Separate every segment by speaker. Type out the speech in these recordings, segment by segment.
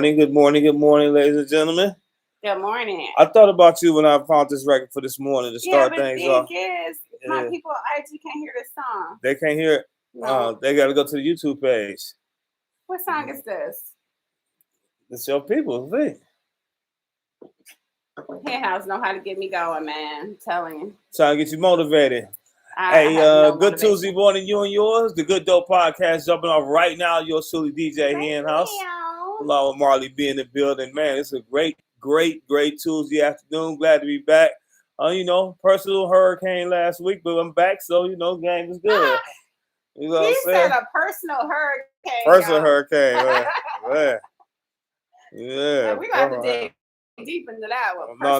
Speaker 1: Good morning, ladies and gentlemen.
Speaker 2: Good morning.
Speaker 1: I thought about you when I found this record for this morning to
Speaker 2: Yeah,
Speaker 1: start
Speaker 2: but the
Speaker 1: things
Speaker 2: thing
Speaker 1: off.
Speaker 2: is, my
Speaker 1: Yeah.
Speaker 2: people actually can't hear this song.
Speaker 1: They can't hear it.
Speaker 2: No.
Speaker 1: They got to go to the YouTube page.
Speaker 2: What song is this?
Speaker 1: It's your people, thing.
Speaker 2: Henhouse know how to get me going, man. I'm telling you.
Speaker 1: Trying to get you motivated.
Speaker 2: I
Speaker 1: Hey,
Speaker 2: have no
Speaker 1: good
Speaker 2: motivation.
Speaker 1: Tuesday morning, you and yours. The Good Dope Podcast jumping off right now. Your silly DJ here in house. Along with Marley B in the building. Man, it's a great Tuesday afternoon. Glad to be back. Personal hurricane last week, but I'm back, so game is good. You know what I'm
Speaker 2: You
Speaker 1: saying?
Speaker 2: said a personal hurricane.
Speaker 1: Personal hurricane, man. Yeah.
Speaker 2: And we got to dig deep into that one.
Speaker 1: No.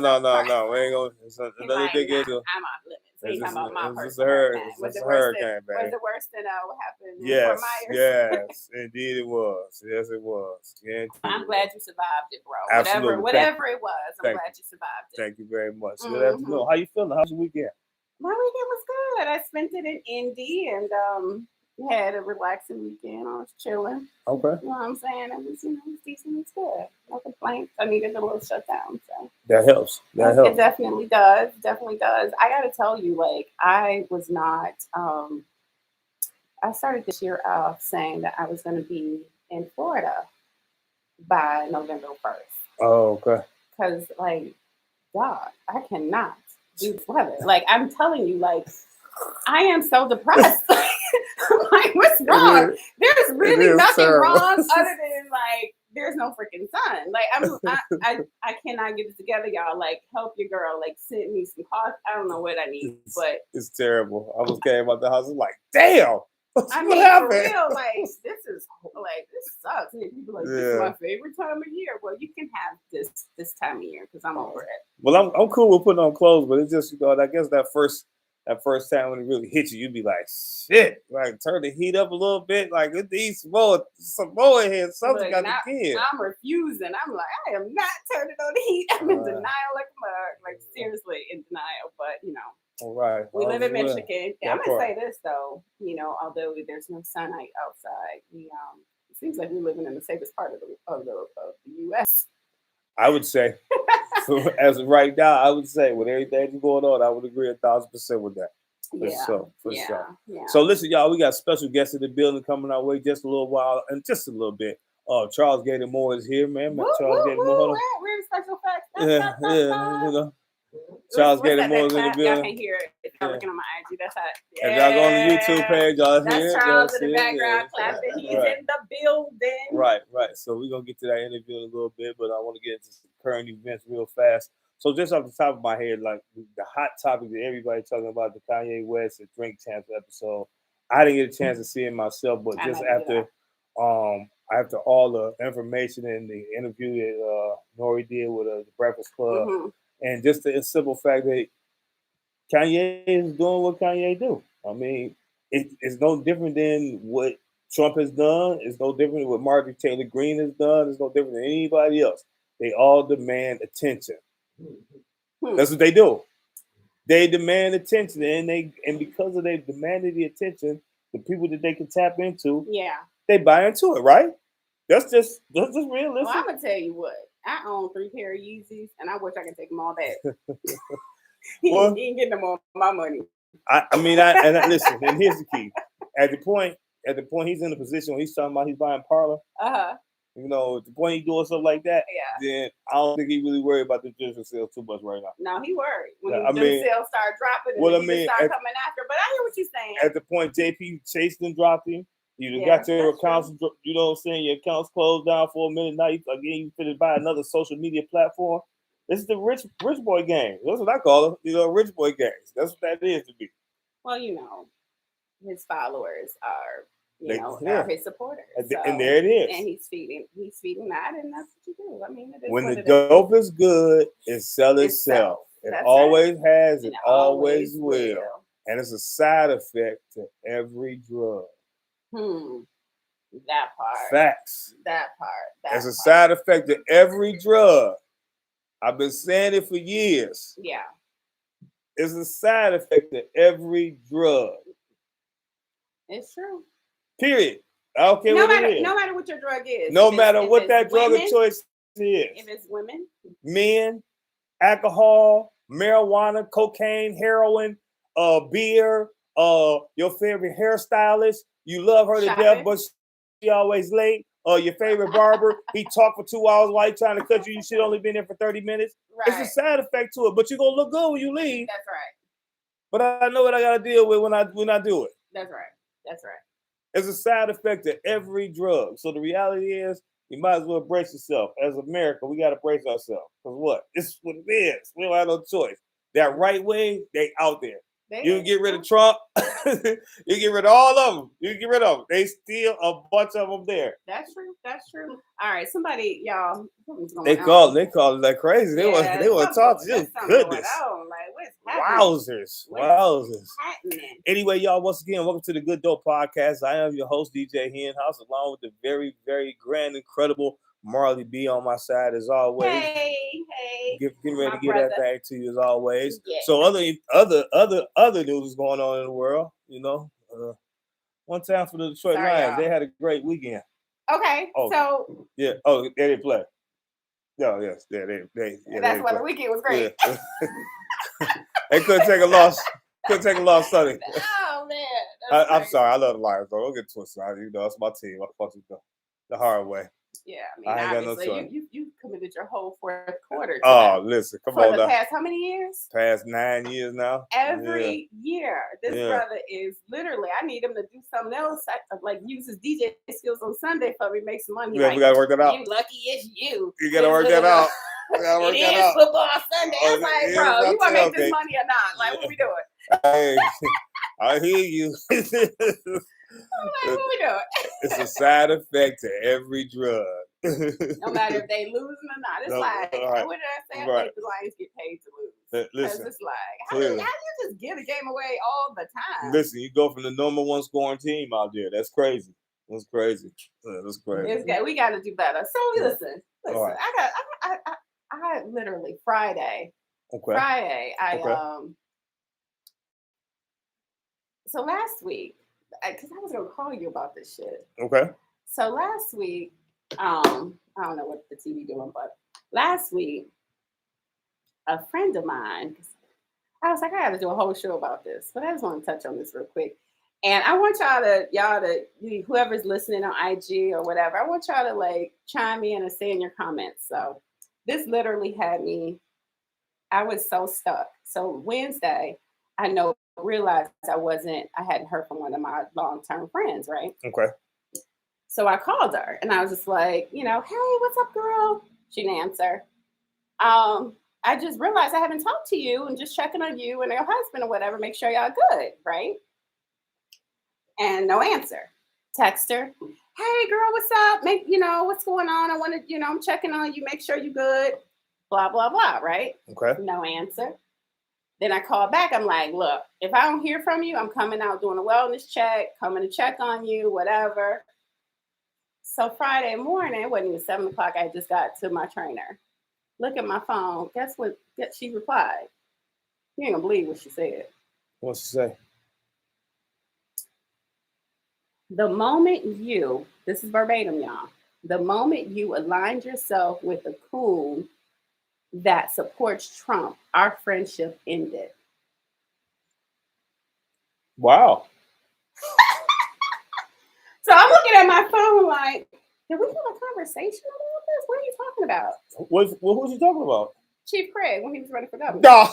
Speaker 1: We ain't gonna. It's another dig into.
Speaker 2: I'm off limits. Ain't talking about my
Speaker 1: It's
Speaker 2: personal hurricane. Was it
Speaker 1: hurricane, man.
Speaker 2: Was it worse than what happened in
Speaker 1: Yes,
Speaker 2: Fort Myers?
Speaker 1: yes, indeed it was. Yes, it was. Yeah,
Speaker 2: I'm glad you survived it, bro.
Speaker 1: Absolutely.
Speaker 2: Whatever it was, I'm glad you survived it.
Speaker 1: Thank you very much. Good afternoon. How you feeling? How's your weekend?
Speaker 2: My weekend was good. I spent it in Indy and had a relaxing weekend. I was chilling.
Speaker 1: Okay.
Speaker 2: You know what I'm saying? It was decent. It's good. No complaints. I needed a little shutdown, so
Speaker 1: that helps.
Speaker 2: It definitely does. I got to tell you, like, I was not. I started this year off saying that I was going to be in Florida by November 1st.
Speaker 1: Oh, okay.
Speaker 2: Because, like, God, I cannot do this weather. Like, I'm telling you, like, I am so depressed. I'm like, what's wrong? There's really nothing wrong other than, like, there's no freaking sun. Like, I cannot get it together, y'all. Like, help your girl. Like, send me some coffee. I don't know what I need, but
Speaker 1: it's terrible. I was came out the house. I was like, damn.
Speaker 2: I mean, for real, like, this sucks. And people are like, this is my favorite time of year. Well, you can have this time of year because I'm over it.
Speaker 1: Well, I'm cool with putting on clothes, but it's just, I guess that first time when it really hits you, you'd be like, shit, like turn the heat up a little bit, like it needs some more in here. Something got to give.
Speaker 2: I'm refusing. I'm like, I am not turning on the heat. I'm in denial like a mug, like seriously in denial. But
Speaker 1: all right.
Speaker 2: We live in Michigan. Yeah, I'm gonna say this though, although there's no sunlight outside, it seems like we're living in the safest part of the U.S.
Speaker 1: I would say, as of right now, I would say with everything going on, I would agree 1,000% with that. For sure.
Speaker 2: Yeah.
Speaker 1: So listen, y'all, we got special guests in the building coming our way just a little while and just a little bit. Charles Gator Moore is here, man. Charles Gator Moore.
Speaker 2: We're special facts.
Speaker 1: Charles Gator Moore is in the building.
Speaker 2: Y'all can hear it if y'all looking on my IG. That's how.
Speaker 1: If y'all go on the YouTube page, y'all hear it.
Speaker 2: That's Charles in the background clapping. He's in the building.
Speaker 1: Right. So we're going to get to that interview in a little bit, but I want to get into some current events real fast. So just off the top of my head, like the hot topic that everybody's talking about, the Kanye West and Drink Champs episode. I didn't get a chance to see it myself, but just after all the information and the interview that Nori did with the Breakfast Club, and just the simple fact that Kanye is doing what Kanye do. I mean, it's no different than what Trump has done. It's no different than what Marjorie Taylor Greene has done. It's no different than anybody else. They all demand attention. That's what they do. They demand attention, and because of they demanded the attention, the people that they can tap into, they buy into it, right? That's just realistic.
Speaker 2: Well, I'm gonna tell you what. I own 3 pair of Yeezys, and I wish I could take them all back. He ain't getting them all my money.
Speaker 1: Listen, and here's the key. At the point he's in a position where he's talking about he's buying Parlor. At the point he's doing stuff like that, then I don't think he really worried about the digital sales too much right now.
Speaker 2: No, he worried when the sales start dropping and the start coming after. But I hear what you're saying.
Speaker 1: At the point JP chased and dropped him, you got your accounts, you know what I'm saying, your accounts closed down for a minute. Now you finna buy another social media platform. This is the rich boy game. That's what I call it. Rich boy games. That's what that is to me.
Speaker 2: Well, his followers are are his supporters.
Speaker 1: And there it is.
Speaker 2: And he's feeding that, and that's what you do. I mean, it is
Speaker 1: when the dope is good, it sells itself. It always has. It always will. And it's a side effect to every drug.
Speaker 2: That part.
Speaker 1: Facts.
Speaker 2: That part.
Speaker 1: It's a side effect to every drug. I've been saying it for years.
Speaker 2: Yeah.
Speaker 1: It's a side effect to every drug.
Speaker 2: It's true.
Speaker 1: Period. I don't care what it is.
Speaker 2: No matter what your drug is.
Speaker 1: No matter what that drug of choice is.
Speaker 2: If it's women,
Speaker 1: men, alcohol, marijuana, cocaine, heroin, beer, your favorite hairstylist, you love her to death, but she always late. Your favorite barber, he talked for 2 hours while he's trying to cut you. You should only been there for 30 minutes. Right. It's a side effect to it, but you're gonna look good when you leave.
Speaker 2: That's right.
Speaker 1: But I know what I gotta deal with when I do it.
Speaker 2: That's right. That's right.
Speaker 1: It's a side effect to every drug. So the reality is, you might as well brace yourself. As America, we gotta brace ourselves. Cause what? It's what it is. We don't have no choice. That right way, they out there. You can get rid of Trump. You get rid of all of them. You can get rid of them. They still a bunch of them there.
Speaker 2: That's true. That's true. All right, somebody, y'all.
Speaker 1: They call it like crazy. They want to talk to you. Goodness.
Speaker 2: Like, what's happening?
Speaker 1: Wowzers. Happening? Anyway, y'all, once again, welcome to the Good Dope Podcast. I am your host, DJ Henhouse, along with the very, very grand, incredible Marley B on my side as always.
Speaker 2: Hey.
Speaker 1: Getting ready to get that thing to you as always. Yeah. So other news is going on in the world. You know, one time for the Detroit Lions, they had a great weekend.
Speaker 2: Okay, so
Speaker 1: yeah. Oh, they didn't play. No, yes, they.
Speaker 2: That's why the weekend was great.
Speaker 1: Yeah. They couldn't take a loss. Sunday.
Speaker 2: Oh man,
Speaker 1: I'm sorry. I love the Lions though. Don't get twisted. You know, it's my team. I fuck with the hard way.
Speaker 2: Yeah, I ain't got no choice. You committed your whole fourth quarter.
Speaker 1: Oh, listen, come on.
Speaker 2: For the past how many years?
Speaker 1: Past 9 years now.
Speaker 2: Every year, this brother is literally. I need him to do something else. Like use his DJ skills on Sunday for me, make some money.
Speaker 1: Yeah, we gotta work that out.
Speaker 2: You lucky it's you.
Speaker 1: You gotta work that out.
Speaker 2: It is football Sunday. I'm like, bro, you want to make this money or not? Like, what we doing?
Speaker 1: Hey, I hear you.
Speaker 2: What we doing?
Speaker 1: It's a side effect to every drug.
Speaker 2: No matter if they losing or not. It's what did I say? I think the Lions get paid to lose.
Speaker 1: Listen,
Speaker 2: it's like, how do you just give a game away all the time?
Speaker 1: Listen, you go from the number one scoring team out there. That's crazy. That's crazy.
Speaker 2: We got to do better. So listen. Right. I literally Friday.
Speaker 1: Okay.
Speaker 2: Friday, so last week, because I was gonna call you about this shit.
Speaker 1: Okay.
Speaker 2: So last week, I don't know what the TV doing, but last week, a friend of mine, I was like, I got to do a whole show about this, but I just want to touch on this real quick. And I want y'all to whoever's listening on IG or whatever, I want y'all to like chime in and say in your comments. So this literally had me, I was so stuck. So Wednesday, I realized I hadn't heard from one of my long-term friends, right?
Speaker 1: Okay.
Speaker 2: So I called her and I was just like, hey, what's up, girl? She didn't answer. I just realized I haven't talked to you and just checking on you and your husband or whatever, make sure y'all good, right? And no answer. Text her, hey girl, what's up? What's going on? I want to, I'm checking on you, make sure you good, blah, blah, blah, right?
Speaker 1: Okay.
Speaker 2: No answer. Then I call back. I'm like, look, if I don't hear from you, I'm coming out doing a wellness check, coming to check on you, whatever. So Friday morning, it wasn't even 7 o'clock. I just got to my trainer. Look at my phone. Guess what? She replied. You ain't gonna believe what she said.
Speaker 1: What'd she say?
Speaker 2: The moment this is verbatim, y'all. The moment you aligned yourself with a coon that supports Trump, our friendship ended.
Speaker 1: Wow.
Speaker 2: So I'm looking at my phone like, did we have a conversation about this? What are you talking about?
Speaker 1: What was you talking about?
Speaker 2: Chief Craig when he was running for governor.
Speaker 1: No.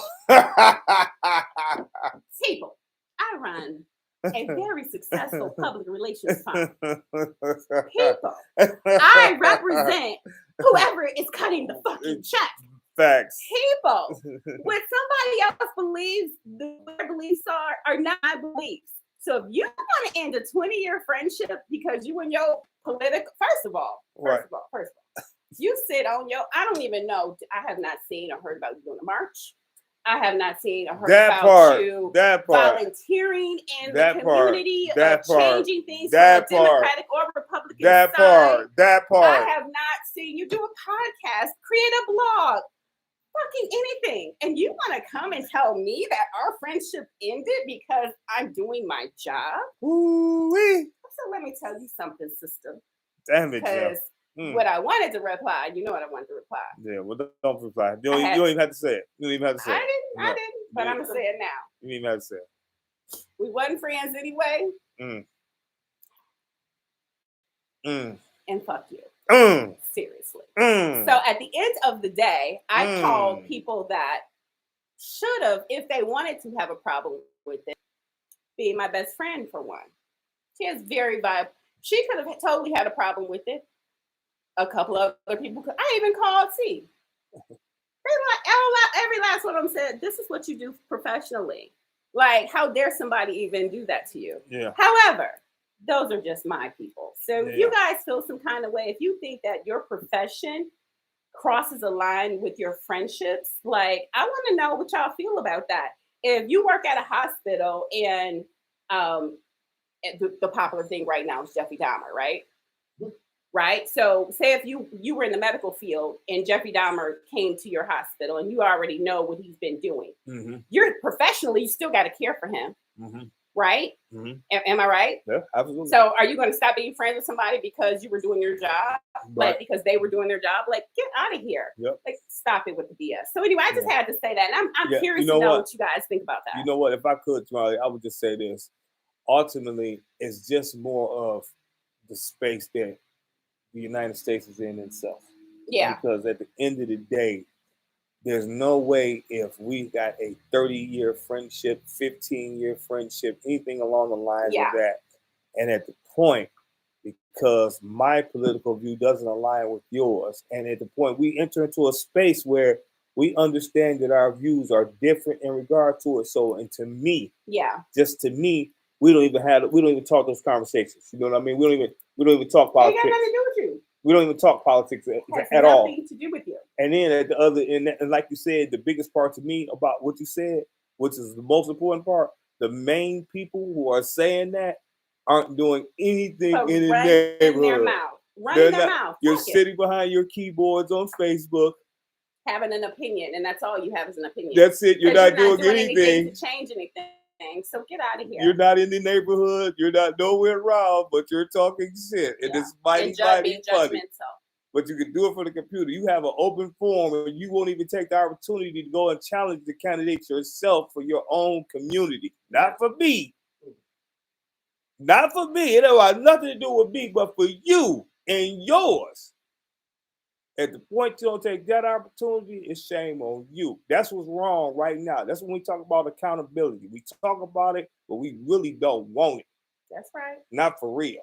Speaker 2: People, I run a very successful public relations firm. People, I represent whoever is cutting the fucking check.
Speaker 1: Facts.
Speaker 2: People, when somebody else believes their beliefs are not my beliefs. So if you want to end a 20-year friendship because you and your political, first of all, you sit on I don't even know. I have not seen or heard about you doing a march. I have not seen or heard about you volunteering in the community or changing things from a Democratic or Republican side.
Speaker 1: That part.
Speaker 2: I have not seen you do a podcast, create a blog, fucking anything. And you want to come and tell me that our friendship ended because I'm doing my job?
Speaker 1: Ooh-wee.
Speaker 2: So let me tell you something, sister.
Speaker 1: Damn it,
Speaker 2: Because
Speaker 1: Jeff.
Speaker 2: what I wanted to reply, you know what I wanted to reply.
Speaker 1: Yeah, well, don't reply. You don't even have to say it. You don't even have to say it.
Speaker 2: I didn't, but I'm going to say it now.
Speaker 1: You don't even have to say it.
Speaker 2: We wasn't friends anyway. And fuck you. Seriously. So at the end of the day, I called people that should have, if they wanted to have a problem with it, be my best friend for one. She has very vibe. She could have totally had a problem with it. A couple of other people could. I even called C. Every last one of them said, "This is what you do professionally. Like, how dare somebody even do that to you?"
Speaker 1: Yeah.
Speaker 2: However, those are just my people. So if you guys feel some kind of way, if you think that your profession crosses a line with your friendships, like, I want to know what y'all feel about that. If you work at a hospital and the popular thing right now is Jeffrey Dahmer, right? Right. So say if you were in the medical field and Jeffrey Dahmer came to your hospital and you already know what he's been doing, you're professionally, you still got to care for him. Right? Am I right?
Speaker 1: Yeah, absolutely.
Speaker 2: So are you going to stop being friends with somebody because you were doing your job? Like, because they were doing their job? Like, get out of here.
Speaker 1: Yep.
Speaker 2: Like, stop it with the BS. So anyway, I just had to say that. And I'm curious to know what you guys think about that.
Speaker 1: You know what? If I could, Charlie, I would just say this. Ultimately, it's just more of the space that the United States is in itself.
Speaker 2: Yeah.
Speaker 1: Because at the end of the day, there's no way if we got a 30-year friendship, 15-year friendship, anything along the lines of that, and at the point, because my political view doesn't align with yours, and at the point we enter into a space where we understand that our views are different in regard to it. So, and to me, just to me, we don't even talk those conversations. You know what I mean? We don't even talk politics.
Speaker 2: It got nothing to do with you.
Speaker 1: We don't even talk politics at all.
Speaker 2: Nothing to do with you.
Speaker 1: And then at the other end, and like you said, the biggest part to me about what you said, which is the most important part, the main people who are saying that aren't doing anything in the neighborhood.
Speaker 2: Running their mouth.
Speaker 1: You're sitting behind your keyboards on Facebook,
Speaker 2: having an opinion, and that's all you have is an opinion.
Speaker 1: That's it. You're not doing anything
Speaker 2: to change anything. So get out of here.
Speaker 1: You're not in the neighborhood. You're not nowhere around, but you're talking shit, and it's mighty funny. But you can do it for the computer. You have an open forum, and you won't even take the opportunity to go and challenge the candidates yourself for your own community. Not for me. Not for me. It don't have nothing to do with me, but for you and yours. At the point you don't take that opportunity, it's shame on you. That's what's wrong right now. That's when we talk about accountability. We talk about it, but we really don't want it.
Speaker 2: That's right.
Speaker 1: Not for real.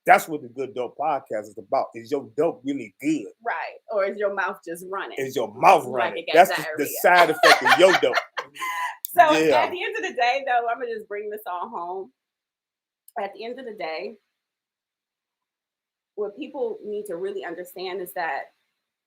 Speaker 1: That's what the Good Dope Podcast is about. Is your dope really good?
Speaker 2: Right. Or is your mouth just running?
Speaker 1: Is your mouth running? That's the side effect of your dope.
Speaker 2: So at the end of the day, though, I'm going to just bring this all home. At the end of the day, what people need to really understand is that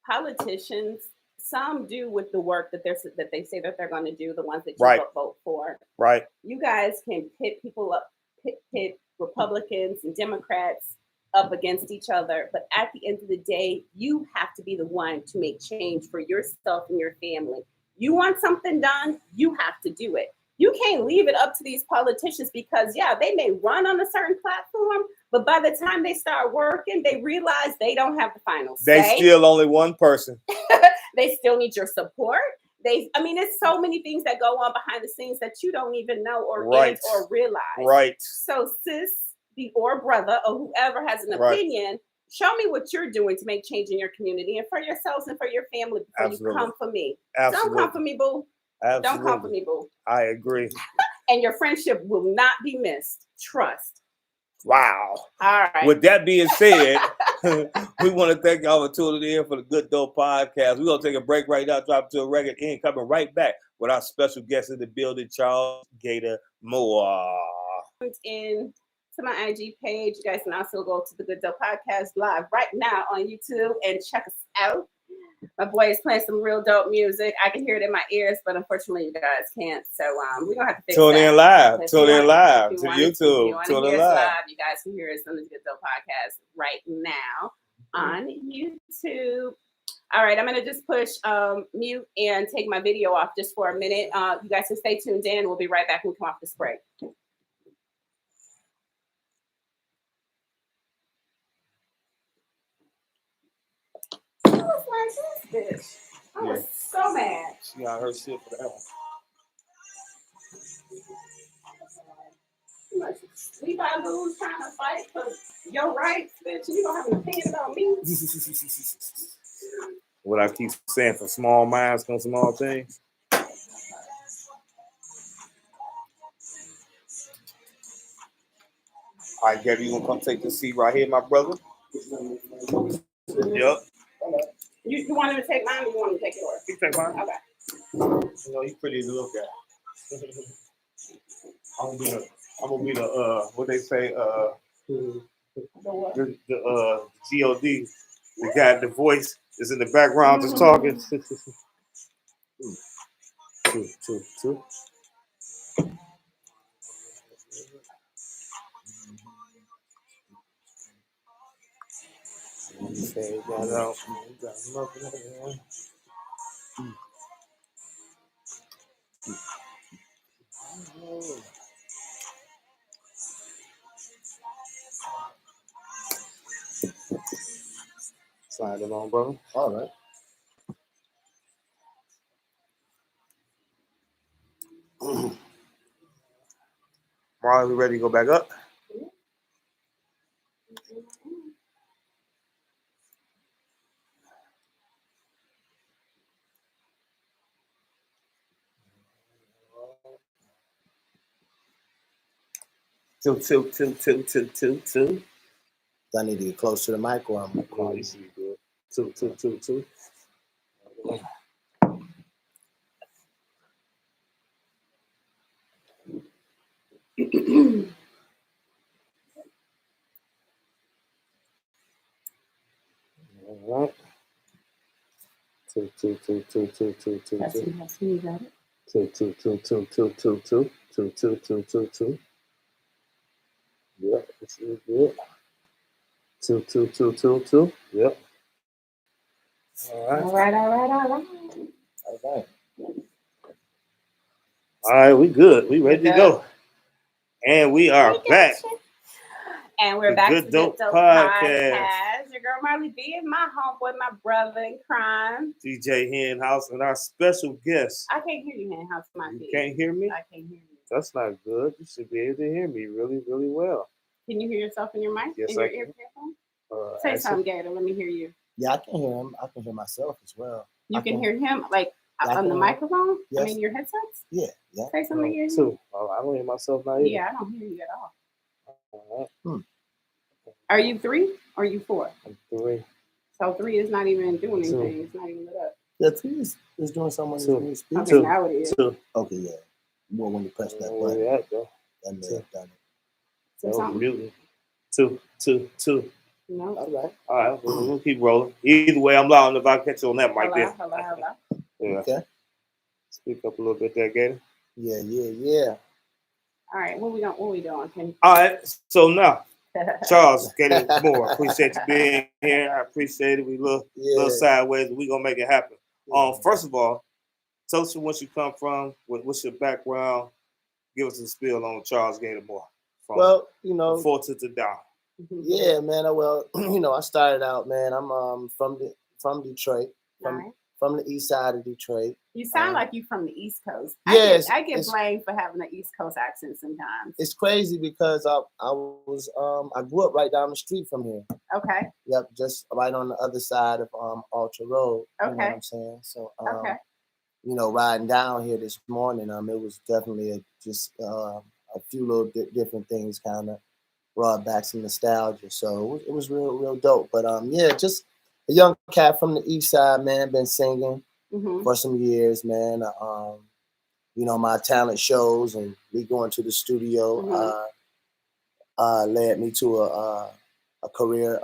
Speaker 2: politicians, some do with the work that they say that they're going to do, the ones that you vote for.
Speaker 1: Right.
Speaker 2: You guys can pit people up, pit Republicans and Democrats up against each other. But at the end of the day, you have to be the one to make change for yourself and your family. You want something done, you have to do it. You can't leave it up to these politicians because, they may run on a certain platform, but by the time they start working, they realize they don't have the final say.
Speaker 1: They still only one person.
Speaker 2: They still need your support. It's so many things that go on behind the scenes that you don't even know or realize.
Speaker 1: Right.
Speaker 2: So sis, or brother, or whoever has an opinion, show me what you're doing to make change in your community and for yourselves and for your family before you come for me.
Speaker 1: Absolutely.
Speaker 2: Don't come for me, boo.
Speaker 1: Absolutely.
Speaker 2: Don't come for me, boo.
Speaker 1: I agree.
Speaker 2: And your friendship will not be missed. Trust.
Speaker 1: Wow.
Speaker 2: All right.
Speaker 1: With that being said, we want to thank y'all for tuning in for the Good Dope Podcast. We're going to take a break right now, drop to a record, and coming right back with our special guest in the building, Charles Gator Moore.
Speaker 2: In to my IG page. You guys can also go to the Good Dope Podcast live right now on YouTube and check us out. My boy is playing some real dope music. I can hear it in my ears, but unfortunately you guys can't. So we're gonna have to fix that.
Speaker 1: Tune in live to YouTube.
Speaker 2: Tune in live. You guys can hear us on the Good Dope Podcast right now on YouTube. All right, I'm gonna just push mute and take my video off just for a minute. You guys can stay tuned in. We'll be right back when we come off this break. this bitch. I was so mad.
Speaker 1: She got her shit for that one.
Speaker 2: You must sleep I lose trying to fight for your rights, bitch. You don't have an opinion about me.
Speaker 1: What I keep saying, for small minds come small things. All right, Gabby, you gonna come take this seat right here, my brother? Yep.
Speaker 2: You want him to take mine or you want him to take yours?
Speaker 1: You take mine.
Speaker 2: Okay.
Speaker 1: You know, you pretty to look at. I'm gonna be the what they say, the God, the guy, the voice is in the background just talking. Two. Say that out. Slide it on, brother.
Speaker 3: All right.
Speaker 1: Marlon, we ready to go back up? Two.
Speaker 3: I need to get close to the mic or I'm
Speaker 1: Oh,
Speaker 3: recording.
Speaker 1: you should be good. Two. All right. Two.
Speaker 2: That's you got it.
Speaker 1: Two. Yep, this is good. Two. Yep. All right. All right, we good. We ready to go. And we are back.
Speaker 2: And we're back
Speaker 1: Good
Speaker 2: to
Speaker 1: Dope
Speaker 2: the Dope
Speaker 1: Podcast.
Speaker 2: Your girl Marley B and my homeboy, my brother in crime.
Speaker 1: DJ Henhouse and our special guest.
Speaker 2: I can't hear you, Henhouse, my
Speaker 1: You
Speaker 2: B.
Speaker 1: can't hear me?
Speaker 2: I can't hear you.
Speaker 1: That's not good. You should be able to hear me really, really well.
Speaker 2: Can you hear yourself in your mic?
Speaker 1: Yes,
Speaker 2: in your
Speaker 1: I can.
Speaker 2: earphone? Say something, Gator. Let me hear you.
Speaker 3: Yeah, I can hear him. I can hear myself as well.
Speaker 2: You can hear him like
Speaker 3: I
Speaker 2: on the
Speaker 3: can.
Speaker 2: microphone?
Speaker 3: Yes.
Speaker 2: I mean, your headsets?
Speaker 3: Yeah.
Speaker 2: Say something here.
Speaker 1: Two. Oh, I don't hear myself now either.
Speaker 2: Yeah, I don't hear you at all.
Speaker 1: All right.
Speaker 2: Are you 3 or are you 4?
Speaker 1: I'm 3.
Speaker 2: So 3 is not even doing anything. It's not even lit up.
Speaker 3: Yeah, 3 is doing something when you speak.
Speaker 2: Okay, now it is.
Speaker 1: Two.
Speaker 3: Okay, yeah. More when you press that
Speaker 1: Where
Speaker 3: button.
Speaker 1: we at, though?
Speaker 3: That may have done it.
Speaker 2: Say something.
Speaker 1: Muting. Two.
Speaker 2: No.
Speaker 3: All right.
Speaker 1: We'll keep rolling. Either way, I'm loud enough. I'll catch you on that mic there.
Speaker 2: Hello.
Speaker 1: Yeah.
Speaker 3: Okay.
Speaker 1: Speak up a little bit there, Gator.
Speaker 3: Yeah.
Speaker 2: All right, what we doing?
Speaker 1: All right, so now, Charles Gator Moore, appreciate you being here. I appreciate it. We little sideways, but we gonna make it happen. First of all, tell us where you come from. What's your background? Give us a spiel on Charles Gator Moore.
Speaker 3: Well, you know,
Speaker 1: before to the down.
Speaker 3: Yeah, man. Well, I started out, man. I'm from Detroit, from the east side of Detroit.
Speaker 2: You sound like you from the East Coast.
Speaker 3: Yes,
Speaker 2: I get blamed for having an East Coast accent sometimes.
Speaker 3: It's crazy because I grew up right down the street from here.
Speaker 2: Okay.
Speaker 3: Yep, just right on the other side of Ultra Road.
Speaker 2: Okay.
Speaker 3: You know what I'm saying? So riding down here this morning, it was definitely a few little different things kind of brought back some nostalgia. So it was real dope. But just a young cat from the east side, man, been singing for some years, man. My talent shows and me going to the studio led me to a career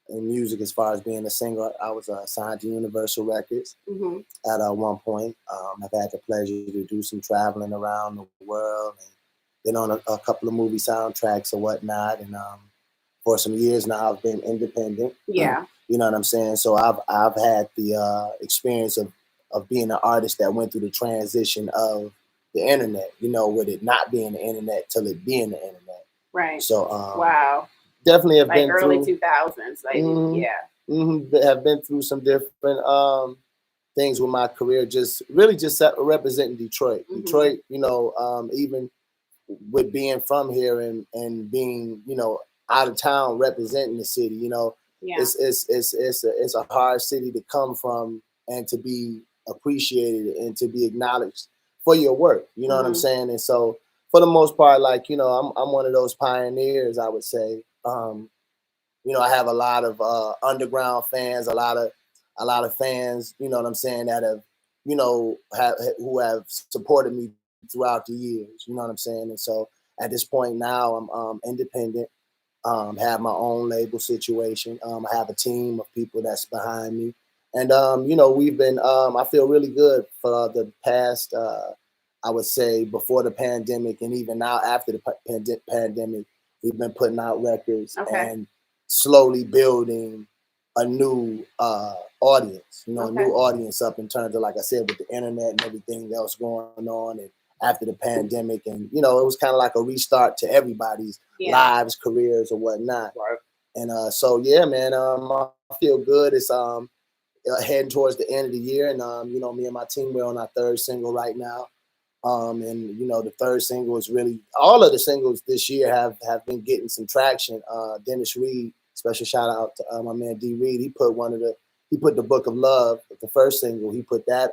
Speaker 3: in music as far as being a singer. I was signed to Universal Records at one point. I've had the pleasure to do some traveling around the world and been on a couple of movie soundtracks or whatnot. And for some years now, I've been independent.
Speaker 2: Yeah.
Speaker 3: You know what I'm saying? So I've had the experience of being an artist that went through the transition of the internet, with it not being the internet till it being the internet.
Speaker 2: Right.
Speaker 3: So
Speaker 2: wow.
Speaker 3: Definitely have been
Speaker 2: early
Speaker 3: through
Speaker 2: 2000s.
Speaker 3: have been through some different things with my career. Just representing Detroit. Detroit, even with being from here and being, out of town representing the city, it's a hard city to come from and to be appreciated and to be acknowledged for your work. You know what I'm saying? And so for the most part, like, I'm one of those pioneers, I would say. I have a lot of underground fans, a lot of fans, you know what I'm saying, that have, who have supported me throughout the years, you know what I'm saying? And so at this point now, I'm independent, have my own label situation. I have a team of people that's behind me. And, we've been, I feel really good for the past, I would say before the pandemic and even now after the pandemic, we've been putting out records and slowly building a new audience, a new audience up in terms of, like I said, with the internet and everything else going on, and after the pandemic, and it was kind of like a restart to everybody's lives, careers, or whatnot.
Speaker 1: Right.
Speaker 3: And so yeah, man, I feel good. It's heading towards the end of the year, and me and my team, we're on our third single right now. And the third single is really, all of the singles this year have been getting some traction. Dennis Reed, special shout out to my man D Reed. He put the Book of Love, the first single. He put that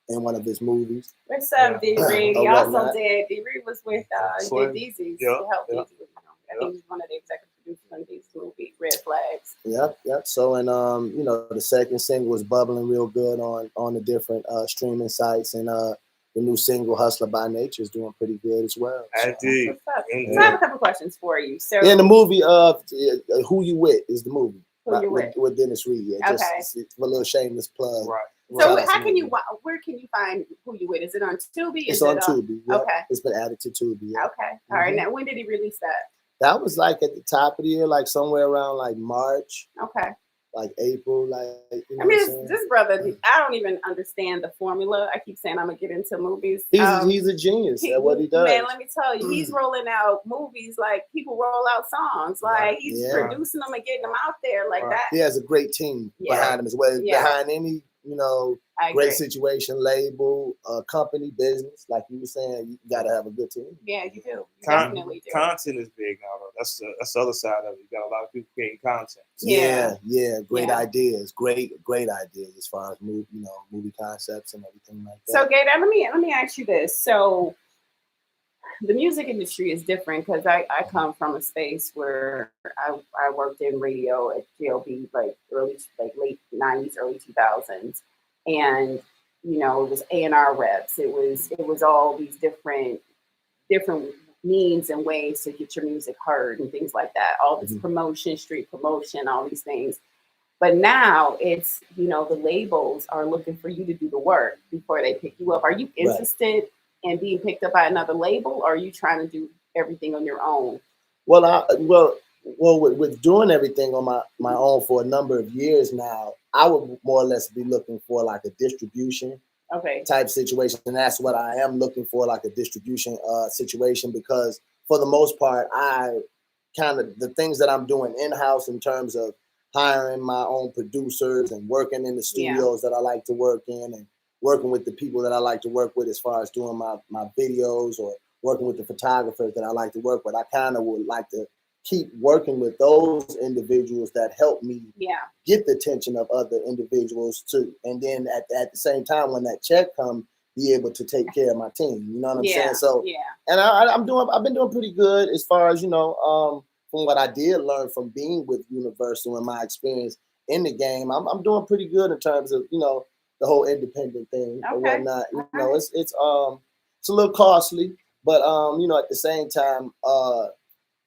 Speaker 3: in one of his movies.
Speaker 2: What's up, D Reed? He also did. D Reed was with Deezy's.
Speaker 1: Yep.
Speaker 2: Helped Deezy. I think he's one of the executive producers on Deezy's movie, Red Flags.
Speaker 3: Yep. So, and the second single was bubbling real good on the different streaming sites, and the new single, Hustler by Nature, is doing pretty good as well.
Speaker 1: So
Speaker 2: I have a couple questions for you. So,
Speaker 3: the movie Who You With is the movie.
Speaker 2: Who You With?
Speaker 3: With Dennis Reed. Yeah,
Speaker 2: okay.
Speaker 3: Just a little shameless plug.
Speaker 1: Right.
Speaker 2: So where can you find Who You With? Is it on Tubi?
Speaker 3: It's on Tubi.
Speaker 2: Yeah. Okay.
Speaker 3: It's been added to Tubi. Yeah.
Speaker 2: Okay. All right. Now, when did he release that?
Speaker 3: That was like at the top of the year, like somewhere around like March.
Speaker 2: Okay.
Speaker 3: Like April,
Speaker 2: this brother, I don't even understand the formula. I keep saying I'm gonna get into movies.
Speaker 3: He's a genius at what he does.
Speaker 2: Man, let me tell you, he's rolling out movies like people roll out songs. Like he's producing them and getting them out there like that.
Speaker 3: He has a great team behind him as well. Behind any great situation, label, company, business, like you were saying, you gotta have a good team.
Speaker 2: Yeah, you do. You definitely do.
Speaker 1: Content is big now, though. That's the other side of it. You got a lot of people creating content.
Speaker 3: Yeah. Great ideas. Great ideas as far as movie concepts and everything like that.
Speaker 2: So, Gator, let me ask you this. So, the music industry is different because I come from a space where I worked in radio at GLB late 90s, early 2000s, and it was A&R reps. It was all these different means and ways to get your music heard and things like that. All this promotion, street promotion, all these things. But now it's the labels are looking for you to do the work before they pick you up. Are you interested in being picked up by another label, or are you trying to do everything on your own?
Speaker 3: Well, with doing everything on my own for a number of years now, I would more or less be looking for like a distribution type situation. And that's what I am looking for, like a distribution situation, because for the most part, the things that I'm doing in-house in terms of hiring my own producers and working in the studios that I like to work in, and working with the people that I like to work with as far as doing my videos, or working with the photographers that I like to work with. I kind of would like to keep working with those individuals that help me get the attention of other individuals too. And then at the same time, when that check comes, be able to take care of my team. You know what I'm saying? So, and I've been doing pretty good as far as, from what I did learn from being with Universal and my experience in the game. I'm doing pretty good in terms of, the whole independent thing or whatnot. It's a little costly, but at the same time, I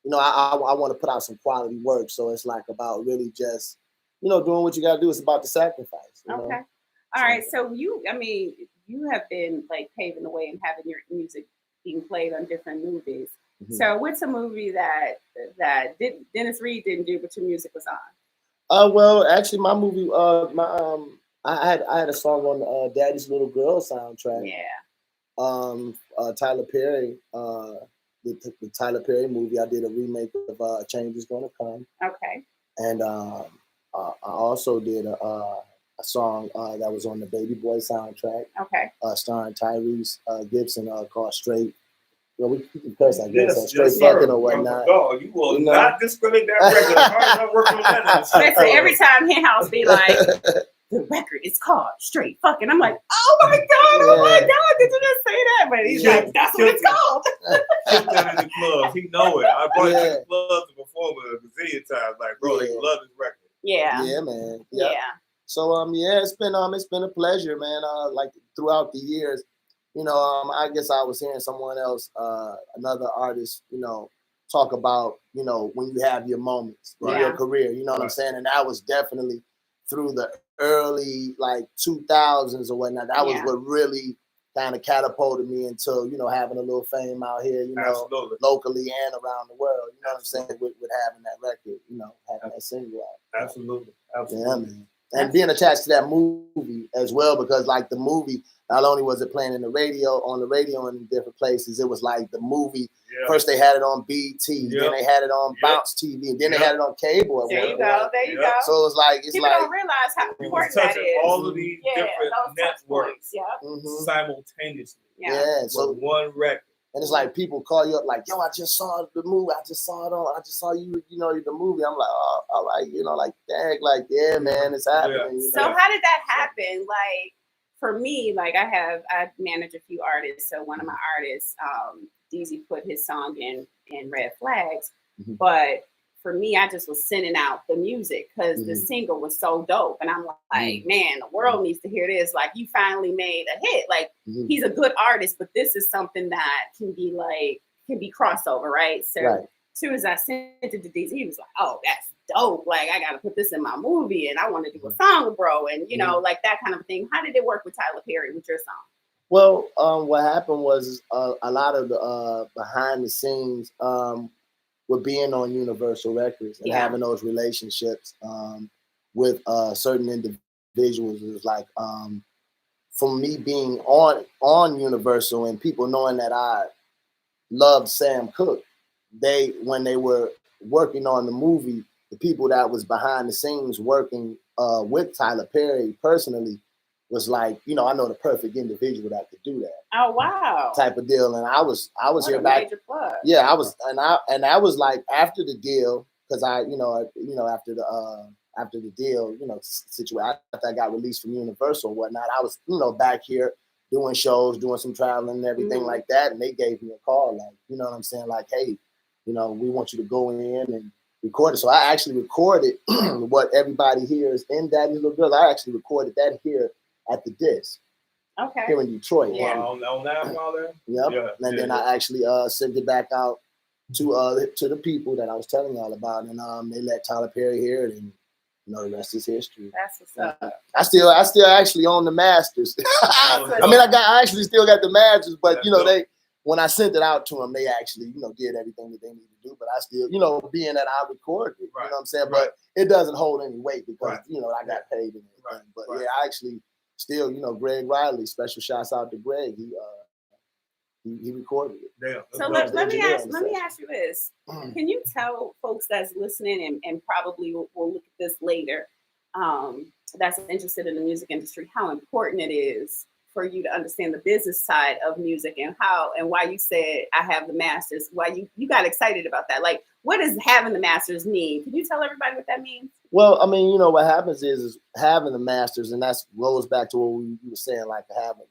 Speaker 3: want to put out some quality work. So it's like about really just, doing what you got to do. It's about the sacrifice.
Speaker 2: All right. So you have been like paving the way and having your music being played on different movies. Mm-hmm. So what's a movie that Dennis Reed didn't do, but your music was on?
Speaker 3: Well, actually, my movie, I had a song on Daddy's Little Girl soundtrack.
Speaker 2: Yeah.
Speaker 3: Tyler Perry, the Tyler Perry movie. I did a remake of Change Is Gonna Come.
Speaker 2: Okay.
Speaker 3: And I also did a song that was on the Baby Boy soundtrack.
Speaker 2: Okay.
Speaker 3: Starring Tyrese Gibson called Straight. Well, we can curse, I guess.
Speaker 1: Yes,
Speaker 3: Straight
Speaker 1: yes,
Speaker 3: fucking or whatnot.
Speaker 1: No, you will not discredit that record. I'm working on that.
Speaker 2: Listen, every time Hen House be like, the record is called Straight Fucking. I'm like, oh my God, did you just say that? But he's like, that's what it's called.
Speaker 1: Kick that in the clubs. He know it. I brought it to the clubs to perform it a gazillion times. Like, bro, they love this record.
Speaker 2: Yeah.
Speaker 3: Yeah, man.
Speaker 2: Yep.
Speaker 3: Yeah. So it's been a pleasure, man. Like throughout the years, I guess I was hearing someone else, another artist, talk about, when you have your moments in your career, you know what I'm saying? And that was definitely through the early like 2000s or whatnot. That was what really kind of catapulted me into, having a little fame out here, locally and around the world. You know what I'm saying? With having that record, having that single out.
Speaker 1: Absolutely.
Speaker 3: Yeah, man. And being attached to that movie as well, because like the movie, not only was it playing on the radio and in different places, it was like the movie. Yeah. First they had it on BT, then they had it on Bounce TV, and then they had it on cable.
Speaker 2: There you go.
Speaker 3: So it's like
Speaker 2: people don't realize how important that is.
Speaker 1: All of these different networks simultaneously.
Speaker 3: Yeah. So
Speaker 1: one record.
Speaker 3: And it's like people call you up like, yo, I just saw the movie. I just saw you, the movie. I'm like, oh, all right, like, dang, like, yeah, man, it's happening.
Speaker 2: Yeah. So how did that happen? Like, for me, like I manage a few artists. So one of my artists, DZ put his song in Red Flags. Mm-hmm. But for me, I just was sending out the music because the single was so dope. And I'm like, man, the world needs to hear this. Like, you finally made a hit. Like, he's a good artist, but this is something that can be crossover, right? So as soon as I sent it to DZ, he was like, oh, that's dope. Like, I got to put this in my movie and I want to do a song with bro. And, like that kind of thing. How did it work with Tyler Perry with your song?
Speaker 3: Well, what happened was a lot of the behind the scenes with being on Universal Records and having those relationships with certain individuals. It was like, for me being on Universal and people knowing that I loved Sam Cooke, when they were working on the movie, the people that was behind the scenes working with Tyler Perry personally was like, I know the perfect individual that could do that.
Speaker 2: Oh wow!
Speaker 3: Type of deal, and I was here back. Yeah, I was, and I was like after the deal, because after the deal, situation after I got released from Universal and whatnot, I was back here doing shows, doing some traveling and everything like that, and they gave me a call, like, you know what I'm saying, like, hey, we want you to go in and record it. So I actually recorded what everybody hears in Daddy's Little Girl. I actually recorded that here at the disc.
Speaker 2: Okay.
Speaker 3: Here in Detroit.
Speaker 1: Yeah. On that while there?
Speaker 3: Yep. Yeah. And then I actually sent it back out to the people that I was telling y'all about, and they let Tyler Perry hear it, and the rest is history.
Speaker 2: That's what's up.
Speaker 3: I still actually own the masters. I actually still got the masters, but they, when I sent it out to them, they actually did everything that they needed to do. But I still being that I recorded it, you know what I'm saying. But it doesn't hold any weight because I got paid and everything. But yeah, I actually. Still, Greg Riley, special shouts out to Greg. He recorded it.
Speaker 1: Damn.
Speaker 2: So let me ask you this. Can you tell folks that's listening and probably will look at this later, that's interested in the music industry, how important it is for you to understand the business side of music and why you said I have the masters, why you got excited about that. Like, what does having the masters mean? Can you tell everybody what that means?
Speaker 3: Well, I mean, what happens is having the masters, and that goes back to what we were saying, like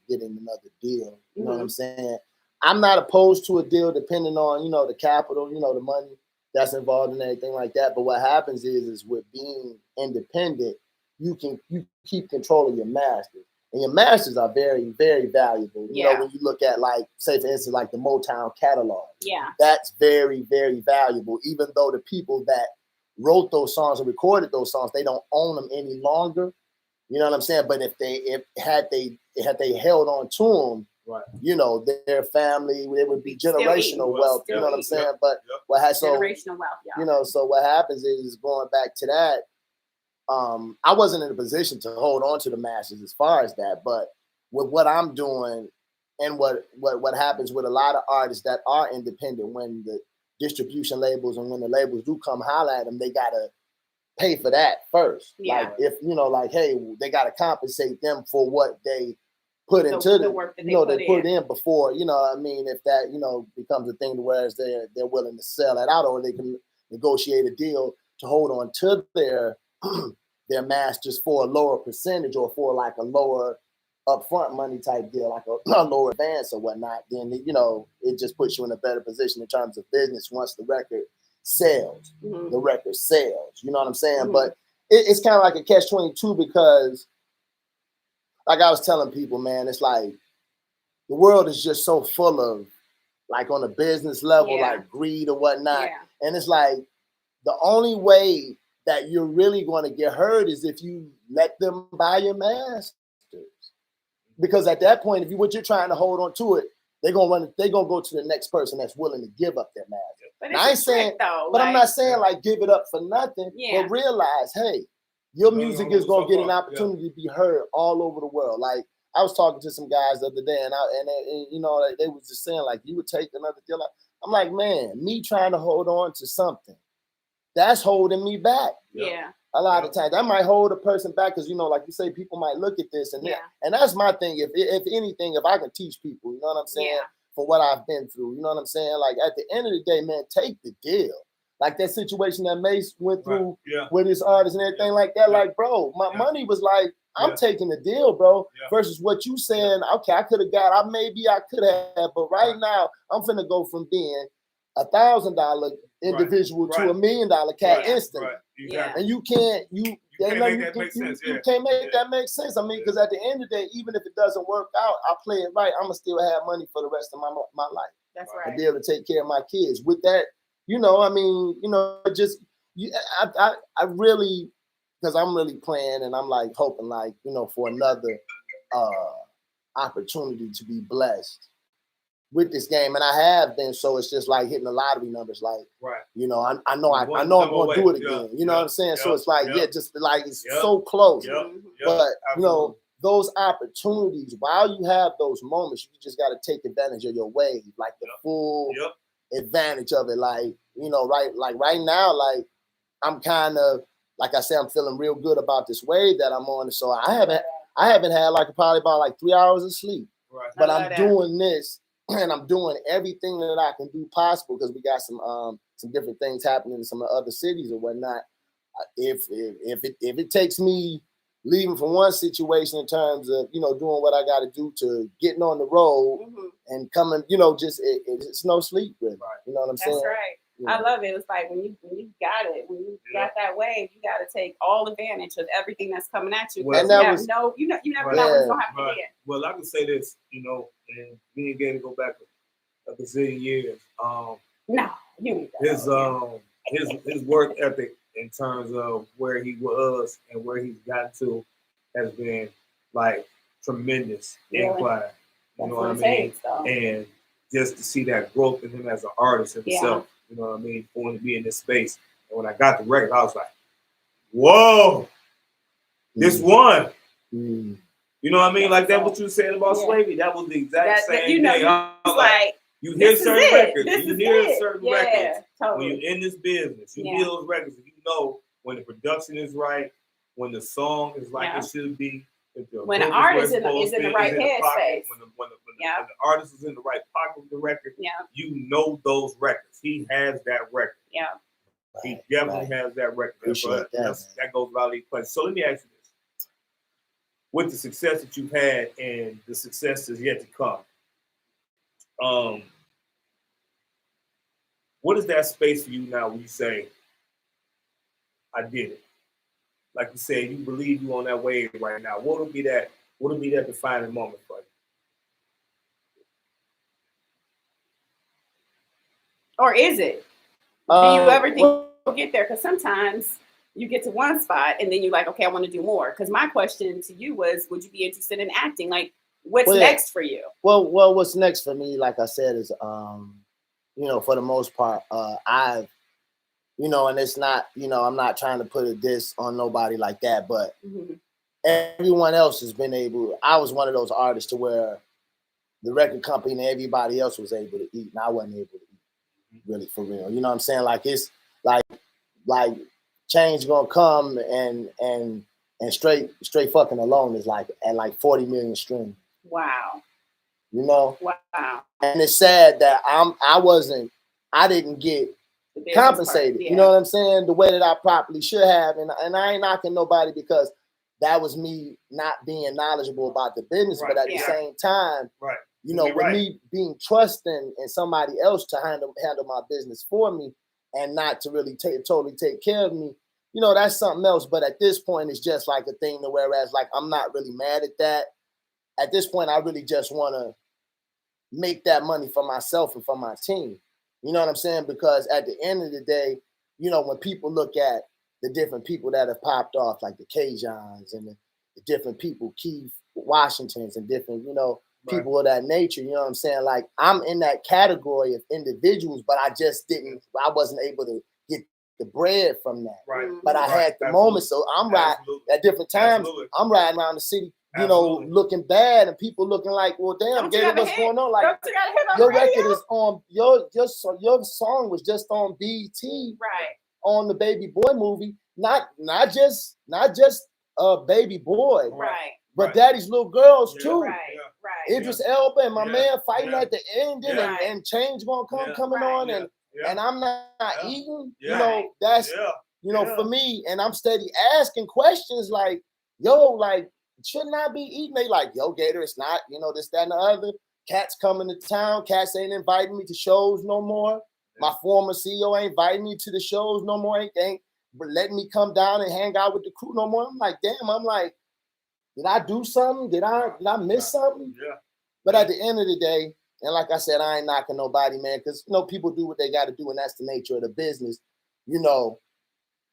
Speaker 3: getting another deal. You know what I'm saying? I'm not opposed to a deal depending on, the capital, the money that's involved in anything like that. But what happens is with being independent, you keep control of your masters. And your masters are very, very valuable. You know, when you look at, like, say, for instance, like the Motown catalog. Yeah. That's very, very valuable, even though the people that wrote those songs and recorded those songs, they don't own them any longer. You know what I'm saying? But if they held on to them, their family, it would be generational wealth. You know what I'm saying? But
Speaker 2: generational wealth.
Speaker 3: So what happens is, going back to that, I wasn't in a position to hold on to the masters as far as that, but with what I'm doing and what happens with a lot of artists that are independent, when the distribution labels and when the labels do come holler at them, they gotta pay for that first.
Speaker 2: Yeah.
Speaker 3: Like if like, hey, they got to compensate them for what they put into
Speaker 2: the work that
Speaker 3: they put in before. I mean, if that becomes a thing to where they're willing to sell it out, or they can negotiate a deal to hold on to their their masters for a lower percentage, or for like a lower upfront money type deal, like a lower advance or whatnot, then it just puts you in a better position in terms of business once the record sells.
Speaker 2: Mm-hmm.
Speaker 3: The record sells. You know what I'm saying?
Speaker 2: Mm-hmm.
Speaker 3: But it's kind of like a catch-22, because like I was telling people, man, it's like the world is just so full of, like, on a business level, like greed or whatnot.
Speaker 2: Yeah.
Speaker 3: And it's like the only way that you're really going to get heard is if you let them buy your masters. Because at that point, if what you're trying to hold on to it, they're gonna go to the next person that's willing to give up their master.
Speaker 2: But
Speaker 3: now, I ain't saying,
Speaker 2: though,
Speaker 3: but I'm not saying like give it up for nothing.
Speaker 2: Yeah.
Speaker 3: But realize, hey, your music is gonna get an opportunity to be heard all over the world. Like I was talking to some guys the other day, and they was just saying, like, you would take another deal. I'm like, man, me trying to hold on to something, that's holding me back.
Speaker 2: Yeah.
Speaker 3: A lot of times that might hold a person back, because like you say, people might look at this and and that's my thing. If anything, if I can teach people, you know what I'm saying, for what I've been through, you know what I'm saying. Like at the end of the day, man, take the deal. Like that situation that Mace went through with his artists and everything like that. Like, bro, my money was like, I'm taking the deal, bro. Versus what you saying, okay, I could have but right now I'm finna go from being $1,000 individual to $1 million cat instantly.
Speaker 1: Right. Exactly.
Speaker 3: And you can't
Speaker 1: make that make sense.
Speaker 3: You can't make that make sense. I mean, because at the end of the day, even if it doesn't work out, I play it right, I'm gonna still have money for the rest of my life.
Speaker 2: That's right.
Speaker 3: And be able to take care of my kids. With that, I really, because I'm really playing, and I'm like hoping, like, for another opportunity to be blessed with this game, and I have been. So it's just like hitting the lottery numbers. Like, I know I'm going to do it again. You know what I'm saying? So it's like, just like it's so close. But those opportunities, while you have those moments, you just got to take advantage of your wave, like the full advantage of it. Like, right now, like I'm kind of, like I said, I'm feeling real good about this wave that I'm on. So I haven't had probably about like 3 hours of sleep. Right. But I'm doing this. And I'm doing everything that I can do possible, because we got some different things happening in some of the other cities or whatnot. If it takes me leaving from one situation in terms of doing what I got to do to getting on the road and coming, it's no sleep really. Right. You know what I'm saying?
Speaker 2: That's right. I love it. It's like when you got it, when you got that wave, you got to take all advantage of everything that's coming at you.
Speaker 1: Well,
Speaker 2: you never know what's gonna happen again.
Speaker 1: Well, I can say this, and me and Gator go back a bazillion years.
Speaker 2: No, you
Speaker 1: his work ethic in terms of where he was and where he's gotten to has been like tremendous incline. You know what I mean? And just to see that growth in him as an artist himself. You know what I mean? For him to be in this space. And when I got the record, I was like, whoa, this one. You know what I mean? Like that what you said about slavery. That was the exact same thing. I was like, you hear certain records. You hear certain records. Totally. When you're in this business, you hear those records, and you know when the production is right, when the song is like it should be.
Speaker 2: When the artist is in the right headspace.
Speaker 1: When the artist is in the right pocket of the record, you know those records. He has that record.
Speaker 2: Yeah.
Speaker 1: He definitely has that record. That goes without any question. So let me ask you this. With the success that you've had and the success that's yet to come, what is that space for you now when you say, I did it? Like you said, you believe you on that wave right now. What would be that defining moment for you?
Speaker 2: Or is it? Do you ever think you'll get there? Because sometimes you get to one spot and then you're like, okay, I want to do more. Because my question to you was, would you be interested in acting? Like, what's next for you?
Speaker 3: Well, what's next for me, like I said, is for the most part, I've and it's not, I'm not trying to put a diss on nobody like that, but everyone else has been able. I was one of those artists to where the record company and everybody else was able to eat, and I wasn't able to eat, really, for real. You know what I'm saying? Like, it's like change gonna come and straight fucking alone is like at like 40 million streams.
Speaker 2: Wow.
Speaker 3: You know?
Speaker 2: Wow.
Speaker 3: And it's sad that I didn't get compensated.
Speaker 2: Part, yeah.
Speaker 3: You know what I'm saying? The way that I properly should have. And I ain't knocking nobody because that was me not being knowledgeable about the business. But at the same time, you know, with me being trusting in somebody else to handle my business for me and not to really totally take care of me, you know, that's something else. But at this point, it's just like a thing to whereas like I'm not really mad at that. At this point, I really just want to make that money for myself and for my team. You know what I'm saying? Because at the end of the day, you know, when people look at the different people that have popped off, like the Cajuns and the different people, Keith Washingtons and different, you know, people of that nature, you know what I'm saying? Like I'm in that category of individuals, but I wasn't able to get the bread from that.
Speaker 1: Right.
Speaker 3: But I had the moment. So I'm riding at different times. I'm riding around the city, you know, looking bad and people looking like, well, damn, Gator, what's going on? Like your record is on your song was just on BET, on the Baby Boy movie. Not just Baby Boy, but Daddy's Little Girls too. Idris Elba and my man fighting at the ending and change coming on and I'm not eating. You know, that's you know, for me, and I'm steady asking questions like, yo, like, shouldn't I be eating? They like, yo, Gator, it's not, you know, this, that, and the other. Cats coming to town. Cats ain't inviting me to shows no more. My former CEO ain't inviting me to the shows no more. Ain't letting me come down and hang out with the crew no more. I'm like, damn, did I do something? Did I miss something? Yeah. But at the end of the day, and like I said, I ain't knocking nobody, man, because, you know, people do what they got to do, and that's the nature of the business, you know.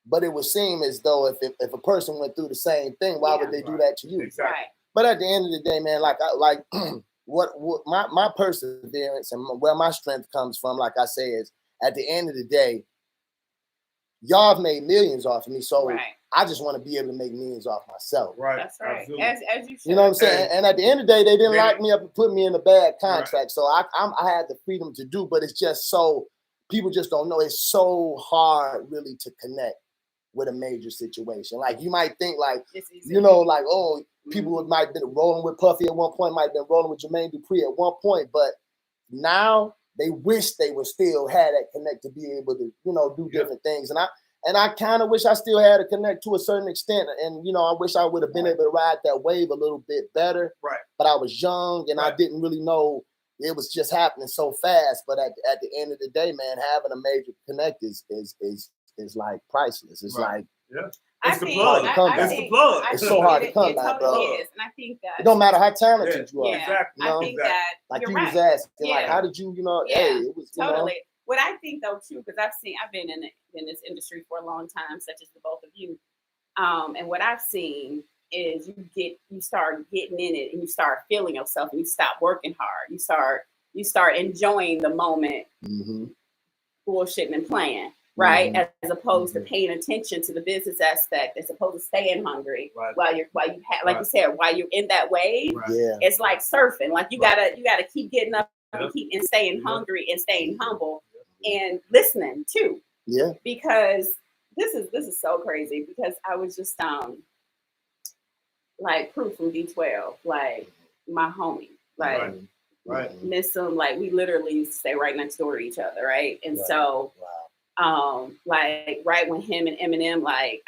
Speaker 3: But it would seem as though if a person went through the same thing, why would they do that to you?
Speaker 1: Exactly.
Speaker 3: But at the end of the day, man, what my perseverance and where my strength comes from, like I say, is at the end of the day, y'all have made millions off of me, so I just want to be able to make millions off myself.
Speaker 2: Right. That's right. As you should.
Speaker 3: You know what I'm saying? And at the end of the day, they didn't lock me up and put me in a bad contract, so I had the freedom to do. But it's just so people just don't know. It's so hard, really, to connect with a major situation. Like you might think, like you know, like people might have been rolling with Puffy at one point, might have been rolling with Jermaine Dupri at one point, but now they wish they would still had that connect to be able to, you know, do different things. And I kind of wish I still had a connect to a certain extent. And, you know, I wish I would have been able to ride that wave a little bit better. Right. But I was young and I didn't really know it was just happening so fast. But at the end of the day, man, having a major connect is like priceless. It's like
Speaker 1: it's the plug. It's the plug.
Speaker 3: It's so hard to come by, bro.
Speaker 2: It is. And I think that
Speaker 3: it don't matter how talented you are.
Speaker 1: Exactly.
Speaker 3: You know?
Speaker 2: I think that
Speaker 3: like
Speaker 2: you're
Speaker 3: you was asking, like, how did you, you know,
Speaker 2: it
Speaker 3: was
Speaker 2: totally.
Speaker 3: You know?
Speaker 2: What I think though too, because I've been in this industry for a long time, such as the both of you. And what I've seen is you start getting in it and you start feeling yourself and you stop working hard. You start enjoying the moment, bullshitting and playing. Right, as opposed to paying attention to the business aspect, as opposed to staying hungry while you like you said, while you're in that wave. It's like surfing. Like you gotta keep getting up and staying hungry and staying humble and listening too. Yeah, because this is so crazy. Because I was just like Proof from D12, like my homie, like miss him. Like we literally used to stay right next door to each other, right? And so. Like right when him and Eminem, like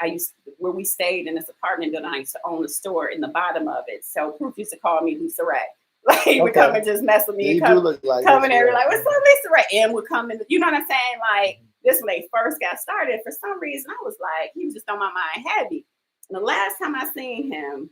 Speaker 2: where we stayed in this apartment building, I used to own a store in the bottom of it. So Proof used to call me Lisa Ray. Like he would come and just mess with me and come in there like, what's up, Lisa Ray? M would come in, you know what I'm saying? Like this when they first got started, for some reason I was like, he was just on my mind heavy. And the last time I seen him,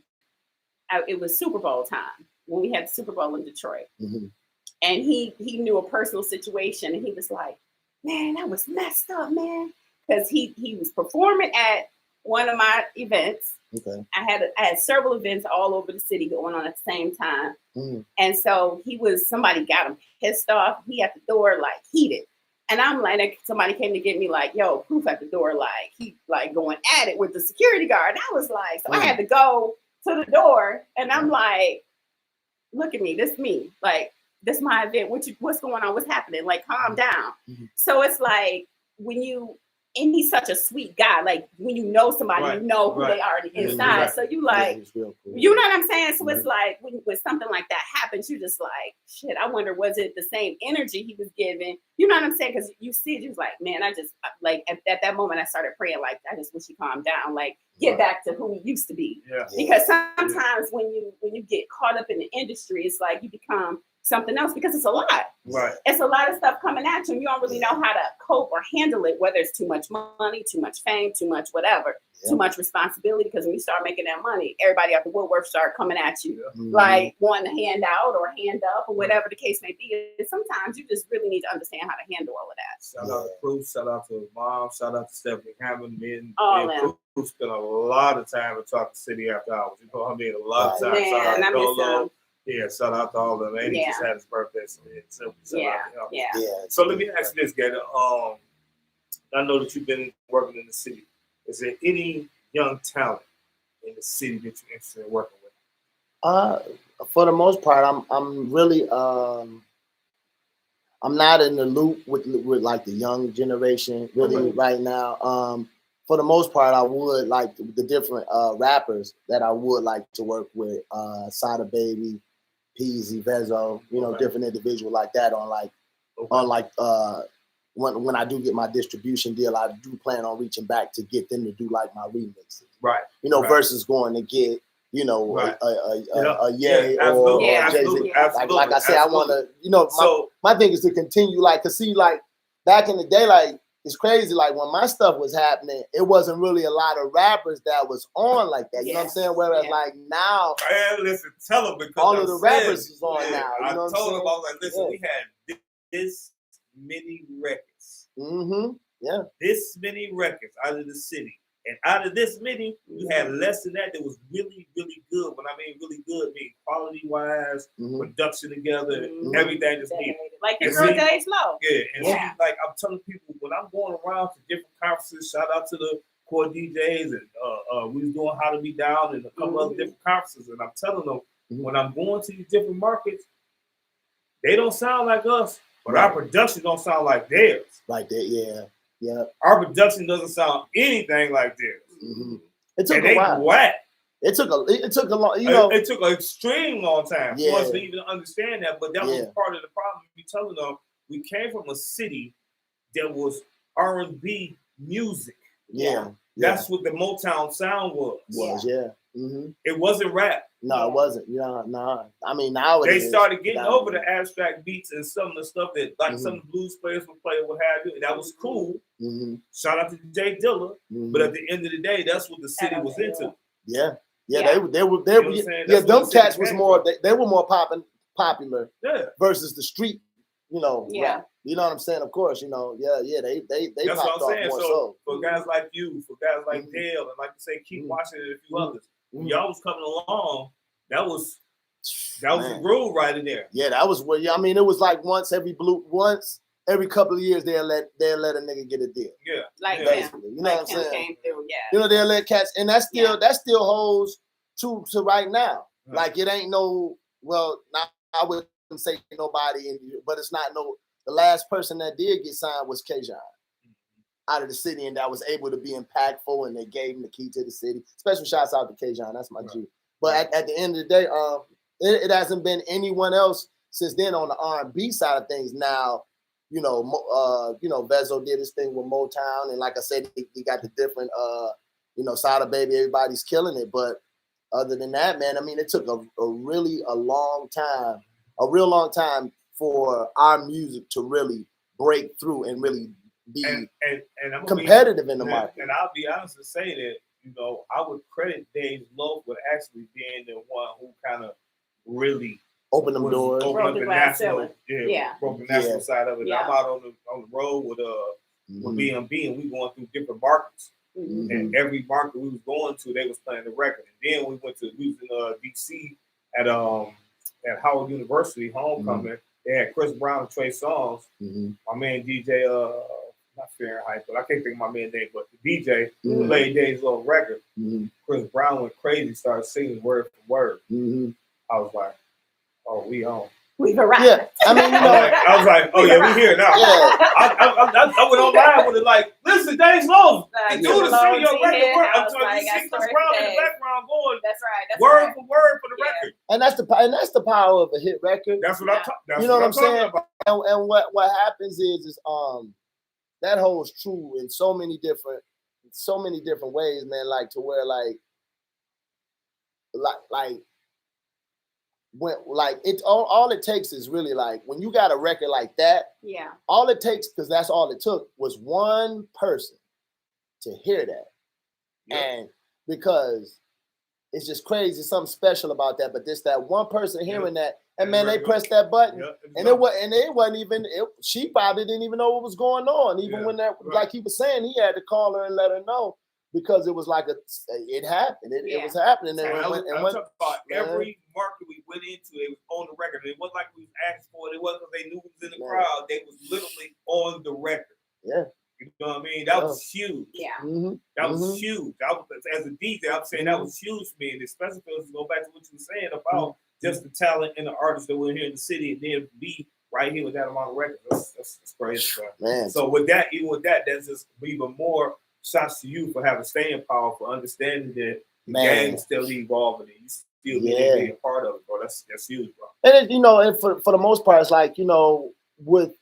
Speaker 2: it was Super Bowl time when we had the Super Bowl in Detroit. And he knew a personal situation and he was like, man, that was messed up, man. Because he was performing at one of my events. Okay. I had several events all over the city going on at the same time. And so somebody got him pissed off. He at the door, like heated. And I'm like, somebody came to get me like, yo, Proof at the door, like he like going at it with the security guard. And I was like, so I had to go to the door and I'm like, look at me, this me. Like, this is my event. What's going on? What's happening? Like, calm down. So it's like when you and he's such a sweet guy. Like when you know somebody, you know who they are inside. So you like,
Speaker 3: cool.
Speaker 2: you know what I'm saying? So it's like when something like that happens, you just like, shit. I wonder, was it the same energy he was giving? You know what I'm saying? Because you see, you was like, man, I just like at that moment I started praying like, I just wish he calmed down, like get back to who he used to be. Because sometimes when you get caught up in the industry, it's like you become something else because it's a lot. It's a lot of stuff coming at you and you don't really know how to cope or handle it, whether it's too much money, too much fame, too much whatever, too much responsibility. Because when you start making that money, everybody out the woodwork start coming at you like wanting a hand out or hand up or whatever the case may be. And sometimes you just really need to understand how to handle all of that.
Speaker 1: Shout out to Cruz, shout out to his mom, shout out to Stephanie Hammond. Me
Speaker 2: all
Speaker 1: and Cruz spent a lot of time to talk to City after hours. You know, I mean, a lot of time.
Speaker 2: Man,
Speaker 1: shout out to
Speaker 2: Dolo.
Speaker 1: Yeah, shout out to all of them. And he just had his birthday, so So let me ask you this, Gator. I know that you've been working in the city. Is there any young talent in the city that you're interested in working with?
Speaker 3: For the most part, I'm really I'm not in the loop with like the young generation really right now. For the most part, I would like the different rappers that I would like to work with. Sada Baby, Peasy, Vezo, you know, different individuals like that on when I do get my distribution deal, I do plan on reaching back to get them to do like my remixes. You know, versus going to get, you know, a Ye or Jay-Z. Like I said, I want to, you know, my thing is to continue, like, to see, like, back in the day, like, it's crazy. Like, when my stuff was happening, it wasn't really a lot of rappers that was on like that. You know what I'm saying? Whereas, like, now,
Speaker 1: man, listen, tell them because
Speaker 3: all of the rappers is on now. You
Speaker 1: I
Speaker 3: know
Speaker 1: told them, I was like, listen, we had this many records. This many records out of the city. And out of this many, you had less than that was really, really good. When I mean really good, I mean quality-wise, production together, everything just needed.
Speaker 2: Like the girl Days Low.
Speaker 1: See, like I'm telling people, when I'm going around to different conferences, shout out to the core DJs, and we was doing How to Be Down and a couple other different conferences, and I'm telling them, when I'm going to these different markets, they don't sound like us, but our production don't sound like theirs.
Speaker 3: Like that,
Speaker 1: Our production doesn't sound anything like theirs.
Speaker 3: It took a while.
Speaker 1: Whack.
Speaker 3: It took a long, you know.
Speaker 1: It took an extreme long time for us to even understand that. But that was part of the problem. We telling them we came from a city that was R&B music. That's what the Motown sound was. It wasn't rap.
Speaker 3: No, it wasn't. No. I mean, nowadays
Speaker 1: they started getting over the abstract beats and some of the stuff that, like, some of the blues players would play, what have you. And that was cool. Shout out to Jay Dilla. But at the end of the day, that's what the city was into.
Speaker 3: They were. Them cats was more. They were more popular. Versus the street. You know. You know what I'm saying? Of course. You know. They
Speaker 1: that's
Speaker 3: popped
Speaker 1: what I'm saying.
Speaker 3: More
Speaker 1: so for guys like you, for guys like Dale, and like you say, keep watching it. A few others. When y'all was coming along, that was the groove right in there.
Speaker 3: That was where. I mean, it was like once every couple of years they'll let a nigga get a deal.
Speaker 2: Like
Speaker 3: basically, you know
Speaker 2: like
Speaker 3: what I'm saying?
Speaker 2: Came through,
Speaker 3: You know, they'll let cats, and that still holds to right now. Like it ain't no. Well, I wouldn't say nobody, but it's not no. The last person that did get signed was K-John. Out of the city, and that was able to be impactful, and they gave him the key to the city. Special shouts out to K-John, that's my G. But at the end of the day, it hasn't been anyone else since then on the R&B side of things. Now, Vezo did his thing with Motown, and like I said, he got the different, Sada Baby, everybody's killing it. But other than that, man, I mean, it took a real long time for our music to really break through and really be
Speaker 1: and I'm
Speaker 3: competitive in the market.
Speaker 1: And I'll be honest and say that, I would credit Dave Loaf with actually being the one who kind of really
Speaker 3: opened them doors,
Speaker 1: broke the national, broke the national side of it. I'm out on the road with B&B, and we going through different markets. And every market we was going to, they was playing the record. And then we was in DC at Howard University homecoming. They had Chris Brown and Trey Songz. My man DJ, not Fahrenheit, but I can't think of my man's name, but the DJ played Dave's little record. Chris Brown went crazy, started singing word for word. I was like, oh, we on.
Speaker 2: We've arrived.
Speaker 3: Yeah, I mean, you know,
Speaker 1: I was like, oh yeah, we here now.
Speaker 3: Yeah.
Speaker 1: I went online with it like, listen, James Lowe, the dude is singing your record. I'm
Speaker 2: I
Speaker 1: telling you, see Chris
Speaker 2: started
Speaker 1: Brown in the
Speaker 2: today.
Speaker 1: background going
Speaker 2: That's right. That's
Speaker 1: word
Speaker 2: right.
Speaker 1: for word for the
Speaker 2: Yeah.
Speaker 1: record.
Speaker 3: and that's the power of a hit record.
Speaker 1: That's what I'm talking. That's
Speaker 3: You know what I'm
Speaker 1: talking
Speaker 3: saying?
Speaker 1: about.
Speaker 3: And what happens is that holds true in so many different ways, man. Like to where like when like it all it takes is really like when you got a record like that.
Speaker 2: Yeah.
Speaker 3: All it takes, because that's all it took, was one person to hear that, and because it's just crazy, something special about that. But this that one person hearing that, and man, they pressed that button, and it wasn't even. She probably didn't even know what was going on, even when that, like he was saying, he had to call her and let her know because it was like it happened. It was happening.
Speaker 1: I'm talking about every market we went into, it was on the record. It wasn't like we was asked for it. It wasn't because they knew it was in the crowd. They was literally on the record.
Speaker 3: Yeah.
Speaker 1: You know what I mean? That was huge.
Speaker 2: Yeah.
Speaker 1: That was huge. As a DJ, I'm saying that was huge for me. And especially if go back to what you were saying about just the talent and the artists that were here in the city and then be right here with that amount of records. That's crazy,
Speaker 3: man.
Speaker 1: So with that, that's just even more shots to you for having staying power, for understanding that the game's still evolving and you still need to be a part of it, bro. That's huge, bro.
Speaker 3: And and for the most part, it's like, with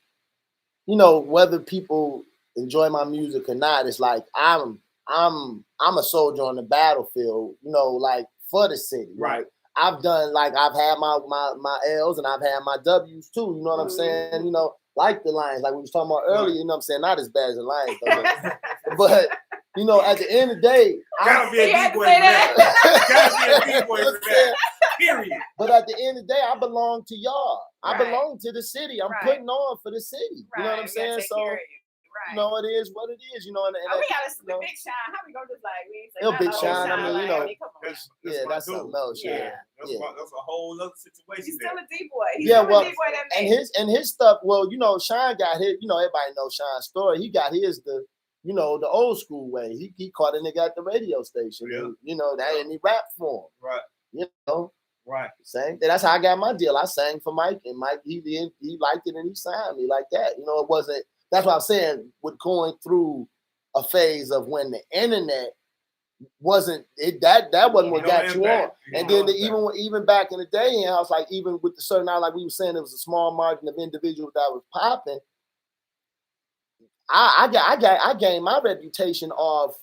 Speaker 3: whether people enjoy my music or not, it's like I'm a soldier on the battlefield, like for the city.
Speaker 1: Right.
Speaker 3: I've done, like, I've had my L's and I've had my W's too. You know what I'm saying? Like the Lions, like we was talking about earlier. You know what I'm saying? Not as bad as the Lions, though, but at the end of the day,
Speaker 1: gotta be a D-boy for that. Gotta be a D-boy for that. Period.
Speaker 3: But at the end of the day, I belong to y'all. I
Speaker 2: Right.
Speaker 3: belong to the city. I'm putting on for the city.
Speaker 2: Right.
Speaker 3: You know what I'm saying? So.
Speaker 2: Right.
Speaker 3: It is what it is, and
Speaker 2: we gotta see Big Sean. How we gonna just like we
Speaker 3: Big Sean? I mean,
Speaker 1: that's
Speaker 3: something else. Yeah,
Speaker 1: that's a whole other situation.
Speaker 2: He's still a D-boy.
Speaker 3: And his stuff. Well, Sean got his. Everybody knows Sean's story. He got his the old school way. He caught a nigga at the radio station.
Speaker 1: Yeah.
Speaker 3: And he rapped for him.
Speaker 1: Right. Right.
Speaker 3: Same. That's how I got my deal. I sang for Mike, and Mike he liked it and he signed me like that. It wasn't. That's what I'm saying. With going through a phase of when the internet wasn't that wasn't what got you on. And then even back in the day, and I was like, even with the certain, like we were saying, it was a small margin of individuals that was popping. I gained my reputation of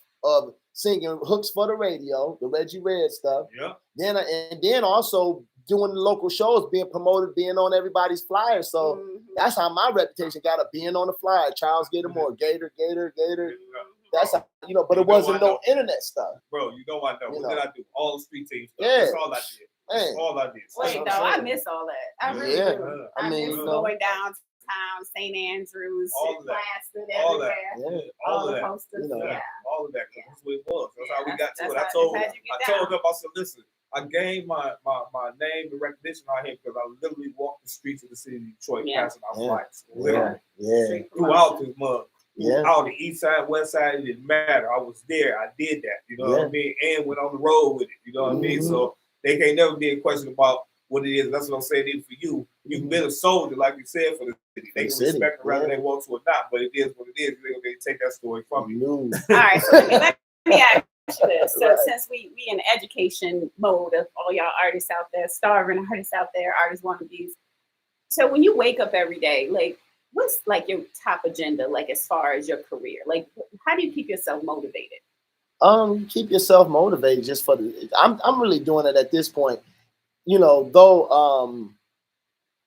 Speaker 3: singing hooks for the radio, the Reggie Red stuff.
Speaker 1: Yeah.
Speaker 3: Then also doing the local shows, being promoted, being on everybody's flyer. So that's how my reputation got up, being on the flyer. Charles Gator, Gator. That's how, but it wasn't no internet stuff.
Speaker 1: Bro, I know. What did I do? All the street team stuff.
Speaker 3: Yeah.
Speaker 1: That's all I did. That's all I did.
Speaker 2: Wait, no, I miss all that. I really do. I miss going downtown, St. Andrews, plastered everywhere.
Speaker 1: All of that.
Speaker 2: Posters,
Speaker 1: all of that. That's what it was. That's how we got to it. I told them, I said, listen, I gained my name and recognition out here because I literally walked the streets of the city of Detroit passing out flights. Literally. Throughout this month. Out the east side, west side, it didn't matter. I was there. I did that. You know what I mean? And went on the road with it. You know what I mean? So they can't never be a question about what it is. That's what I'm saying. Even for you, you've been a soldier, like you said, for the city. They can respect it whether they want to or not, but it is what it is. They're going to take that story from you.
Speaker 2: All right, so let me ask you this. So since we in the education mode of all y'all artists out there, starving artists out there, artists wannabes. So when you wake up every day, like, what's like your top agenda, like as far as your career? Like, how do you keep yourself motivated?
Speaker 3: Keep yourself motivated just for the. I'm really doing it at this point. Though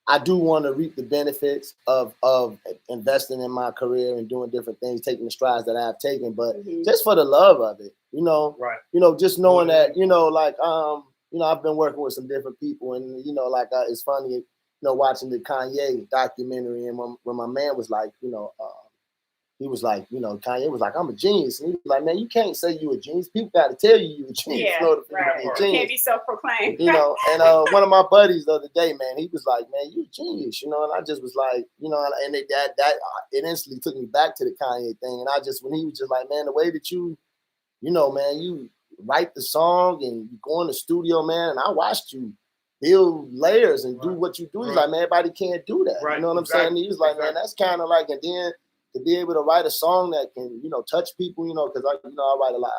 Speaker 3: I do want to reap the benefits of investing in my career and doing different things, taking the strides that I've taken, but just for the love of it, just knowing that, I've been working with some different people, and it's funny, watching the Kanye documentary, and when my man was like, he was like, Kanye was like, I'm a genius. And he was like, man, you can't say you a genius. People got to tell you a genius.
Speaker 2: You can't be self-proclaimed.
Speaker 3: And one of my buddies the other day, man, he was like, man, you a genius, and I just was like, and it instantly took me back to the Kanye thing. And when he was just like, man, the way that you, man, you write the song and you go in the studio, man, and I watched you build layers and do what you do. He's like, man, everybody can't do that. You know what I'm saying? He was like, man, that's kind of like, and then to be able to write a song that can, touch people, because I write a lot.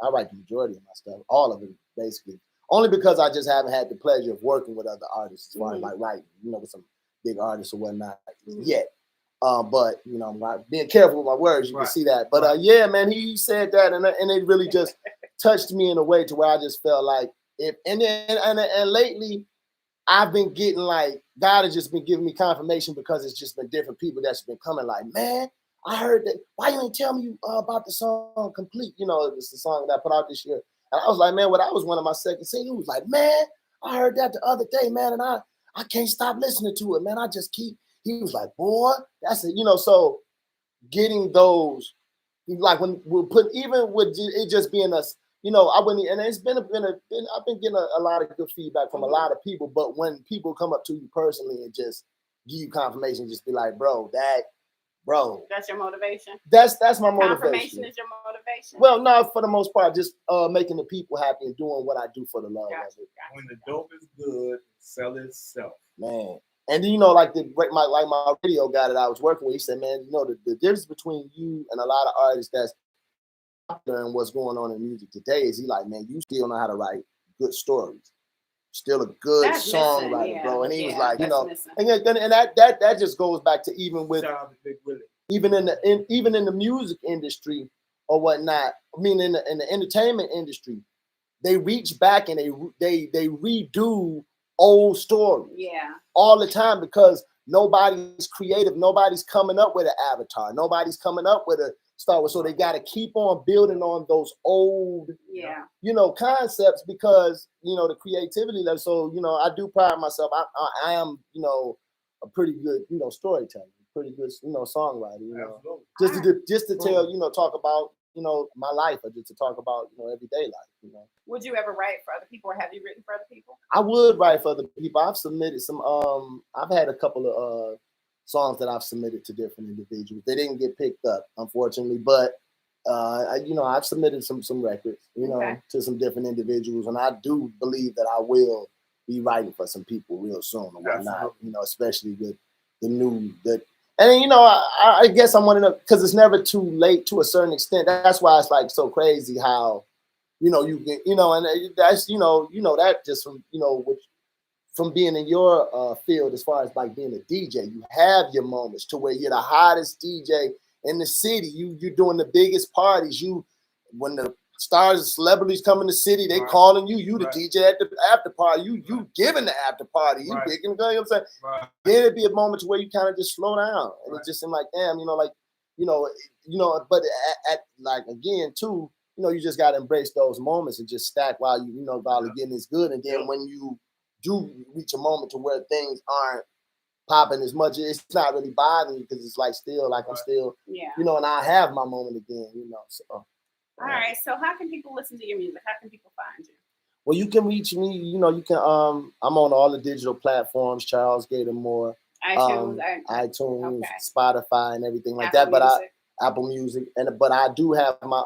Speaker 3: I write the majority of my stuff, all of it, basically. Only because I just haven't had the pleasure of working with other artists as far as like writing, with some big artists or whatnot yet. But I'm being careful with my words. You can see that. But yeah, man, he said that, and it really just touched me in a way to where I just felt like and lately I've been getting like God has just been giving me confirmation because it's just been different people that's been coming like, man, I heard that. Why you ain't tell me about the song Complete? It's the song that I put out this year. And I was like, man, that was one of my second singles. He was like, man, I heard that the other day, man, and I can't stop listening to it, man. I just keep. He was like, boy, that's it, so getting those, like when we'll put, even with it just being us, I wouldn't, and it's I've been getting a lot of good feedback from a lot of people, but when people come up to you personally and just give you confirmation, just be like, bro.
Speaker 2: That's your motivation?
Speaker 3: That's my motivation.
Speaker 2: Confirmation is your motivation?
Speaker 3: Well, no, for the most part, just making the people happy and doing what I do for the love of it.
Speaker 1: When the dope is good, sell itself.
Speaker 3: Man. And then, like my radio guy that I was working with, he said, man, the difference between you and a lot of artists that's popular and what's going on in music today is he like, man, you still know how to write good stories. Still a good songwriter, bro. And he was like, and that just goes back to even with even in the music industry or whatnot. I mean, in the entertainment industry, they reach back and they redo old stories all the time because nobody's creative, nobody's coming up with an avatar, nobody's coming up with a Star Wars, so they got to keep on building on those old concepts because the creativity level. So I do pride myself. I am a pretty good storyteller, pretty good songwriter. Just to tell talk about my life, or just to talk about everyday life.
Speaker 2: Would you ever write for other people, or have you written for other people?
Speaker 3: I would write for other people. I've submitted some. I've had a couple of songs that I've submitted to different individuals. They didn't get picked up, unfortunately, but I've submitted some records, to some different individuals, and I do believe that I will be writing for some people real soon or whatnot. Especially with the new that. And I guess I'm one of them because it's never too late to a certain extent. That's why it's like so crazy how you can and that's that just from from being in your field as far as like being a DJ, you have your moments to where you're the hottest DJ in the city. You're doing the biggest parties. When the stars and celebrities come in the city, they calling you. You the DJ at the after party. You giving the after party. You picking. You know what I'm saying? Then it'd be a moment to where you kind of just slow down, and it just seemed like, damn, But at like again too, you just gotta embrace those moments and just stack while while getting is good, and then when you do reach a moment to where things aren't popping as much, it's not really bothering you because it's like still like I'm still and I have my moment again, so.
Speaker 2: All right, so how can people listen to your music? How can people find you?
Speaker 3: Well, you can reach me, you can I'm on all the digital platforms, Charles Gator Moore, iTunes, Spotify and everything like that, but Apple Music, but I do have my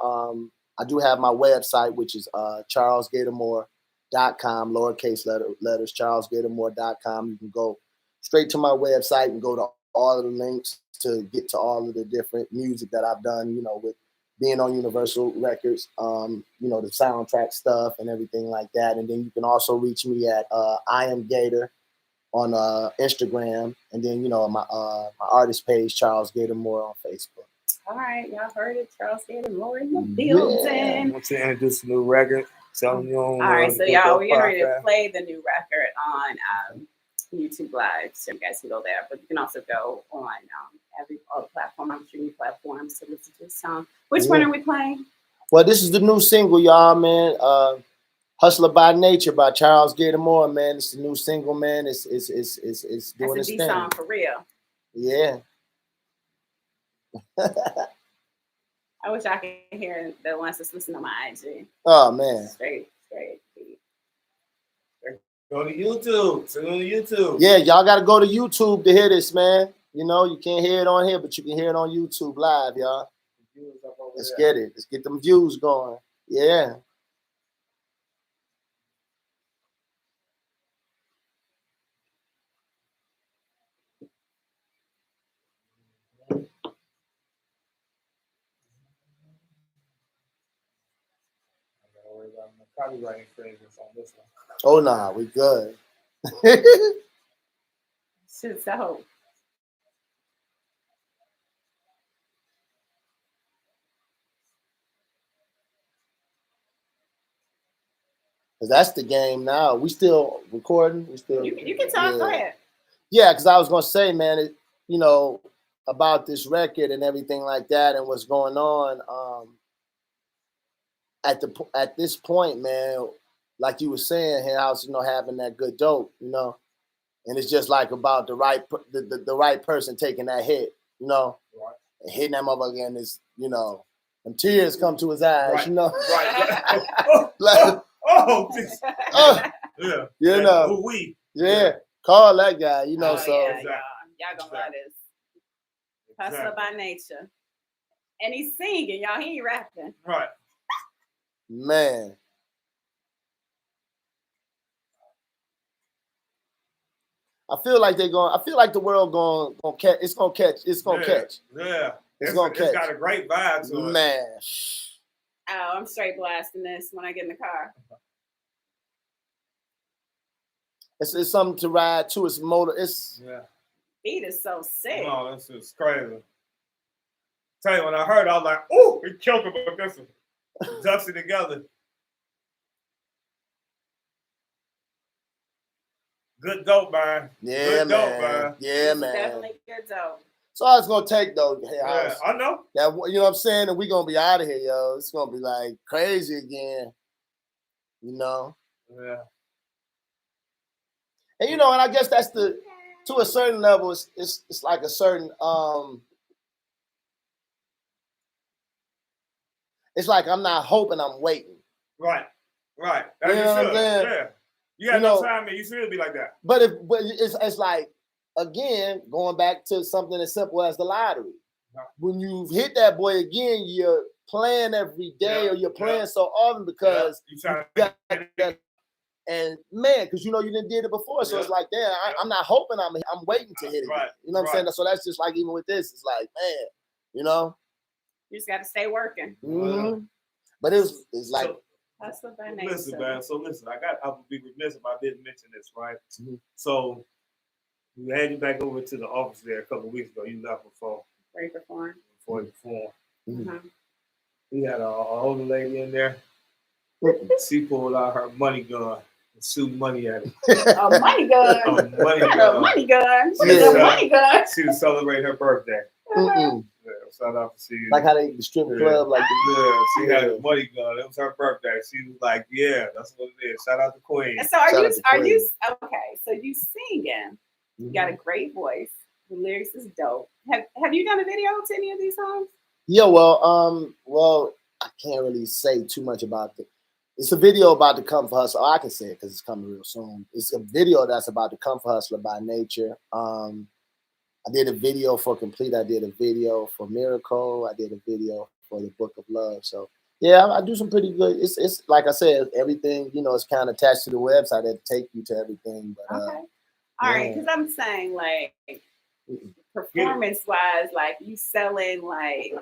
Speaker 3: website, which is charlesgatormore.com, lowercase letters, charlesgatormore.com. You can go straight to my website and go to all of the links to get to all of the different music that I've done, with being on Universal Records, the soundtrack stuff and everything like that. And then you can also reach me at I Am Gator on Instagram, and then my artist page, Charles Gator Moore, on Facebook.
Speaker 2: All right, y'all heard it. Charles Gator Moore in the building.
Speaker 1: I want to introduce a new record. All
Speaker 2: right, so y'all, we're getting ready to play the new record on YouTube Live, so you guys can go there. But you can also go on all the platforms, streaming platforms, to listen to this song. Which one are we playing?
Speaker 3: Well, this is the new single, y'all, man. "Hustler by Nature" by Charles Gator Moore, man. It's the new single, man. It's doing its thing.
Speaker 2: That's a D song for real.
Speaker 3: Yeah.
Speaker 2: I wish I could hear the ones that's listening on my IG.
Speaker 3: Oh man.
Speaker 2: Straight.
Speaker 1: Go to YouTube. So go to YouTube.
Speaker 3: Yeah, y'all got to go to YouTube to hear this, man. You can't hear it on here, but you can hear it on YouTube live, y'all. Let's get it. Let's get them views going. Yeah.
Speaker 1: worry about no copyright infringements on this one.
Speaker 3: Oh nah, we good.
Speaker 2: Shit's so.
Speaker 3: Cause that's the game now. We still recording. We still.
Speaker 2: You can talk.
Speaker 3: Yeah.
Speaker 2: Go ahead.
Speaker 3: Yeah, because I was gonna say, man, you know, about this record and everything like that, and what's going on. At this point, man, like you were saying, House, you know, having that good dope, you know, and it's just like about the right person taking that hit, you know,
Speaker 1: Right.
Speaker 3: and hitting that motherfucker, and it's, you know, them tears come to his eyes,
Speaker 1: Right.
Speaker 3: you know,
Speaker 1: Right.
Speaker 3: like,
Speaker 1: Yeah.
Speaker 3: You know. Yeah, call that guy, you know.
Speaker 2: Oh,
Speaker 3: So
Speaker 2: yeah,
Speaker 1: Exactly.
Speaker 2: y'all gonna love this. Hustler
Speaker 1: Exactly.
Speaker 2: by nature, and he's singing, y'all. He ain't rapping.
Speaker 1: Right.
Speaker 3: man, I feel like the world gonna catch. It's gonna catch. It's gonna catch.
Speaker 1: Yeah.
Speaker 3: It's gonna catch.
Speaker 1: It's got a great vibe to it.
Speaker 3: Man,
Speaker 2: Oh, I'm straight blasting this when I get in the car.
Speaker 3: it's something to ride to. It's motor. It's
Speaker 1: Yeah.
Speaker 2: Beat is so sick.
Speaker 1: No, that's just crazy. Tell you, when I heard, I was like, "Ooh, it killed him with this one." Ducks it together. Good dope, man.
Speaker 3: yeah,
Speaker 1: Good
Speaker 3: man.
Speaker 1: dope, man.
Speaker 3: Yeah,
Speaker 2: This
Speaker 3: man.
Speaker 2: is definitely good dope.
Speaker 3: So all it's gonna take though, hey,
Speaker 1: Yeah,
Speaker 3: House,
Speaker 1: I know.
Speaker 3: that you know what I'm saying, and we gonna be out of here, yo. It's gonna be like crazy again, you know.
Speaker 1: Yeah.
Speaker 3: And you know, and I guess that's to a certain level, it's like a certain it's like I'm not hoping, I'm waiting.
Speaker 1: Right. Right.
Speaker 3: You know what I'm
Speaker 1: should.
Speaker 3: saying?
Speaker 1: Yeah. You got
Speaker 3: You
Speaker 1: no
Speaker 3: know-
Speaker 1: time, man. You should be like that.
Speaker 3: But it's like, again, going back to something as simple as the lottery.
Speaker 1: Right.
Speaker 3: When you hit that boy again, you're playing every day,
Speaker 1: Yeah,
Speaker 3: or you're playing
Speaker 1: yeah.
Speaker 3: so often because
Speaker 1: You trying
Speaker 3: you
Speaker 1: to
Speaker 3: got that. And man, because you know you didn't did it before, so
Speaker 1: Yeah.
Speaker 3: it's like, damn, I'm not hoping, I'm waiting to hit it.
Speaker 1: Right,
Speaker 3: You know what I'm saying? So that's just like even with this, it's like, man, you know.
Speaker 2: You just got to stay working.
Speaker 3: Mm-hmm. But it's like,
Speaker 2: Hustler by nature.
Speaker 1: listen, man. So listen, I would be remiss if I didn't mention this, right?
Speaker 3: Mm-hmm.
Speaker 1: So we had you back over to the office there a couple of weeks ago. You left before
Speaker 2: Great perform.
Speaker 1: you performed.
Speaker 3: Mm-hmm.
Speaker 1: We had an older lady in there. She pulled out her money gun and shoot money at it.
Speaker 2: A money gun.
Speaker 1: A money
Speaker 2: A
Speaker 1: gun.
Speaker 2: money gun.
Speaker 3: Yeah.
Speaker 2: A money gun.
Speaker 1: She was celebrating her birthday.
Speaker 3: mm-mm.
Speaker 1: Yeah, shout out to she.
Speaker 3: Like how they the strip club, like
Speaker 1: Yeah, she had
Speaker 3: Yeah.
Speaker 1: a money gun. It was her birthday. She was like, "Yeah, that's what it is." Shout out to Queen.
Speaker 2: And so are
Speaker 3: Shout
Speaker 2: you
Speaker 3: out to Queen.
Speaker 2: okay? So you singing? You
Speaker 3: Mhm.
Speaker 2: got a great voice. The lyrics is dope. Have you done a video to any of these songs?
Speaker 3: Yeah, well, I can't really say too much about it. It's a video about to come for Hustler. I can say it because it's coming real soon. It's a video that's about to come for Hustler by Nature. I did a video for Complete. I did a video for Miracle. I did a video for the Book of Love. So yeah, I do some pretty good. It's like I said, everything, you know, it's kind of attached to the website that take you to everything. But
Speaker 2: Okay. All right, because I'm saying like performance wise, like you selling, like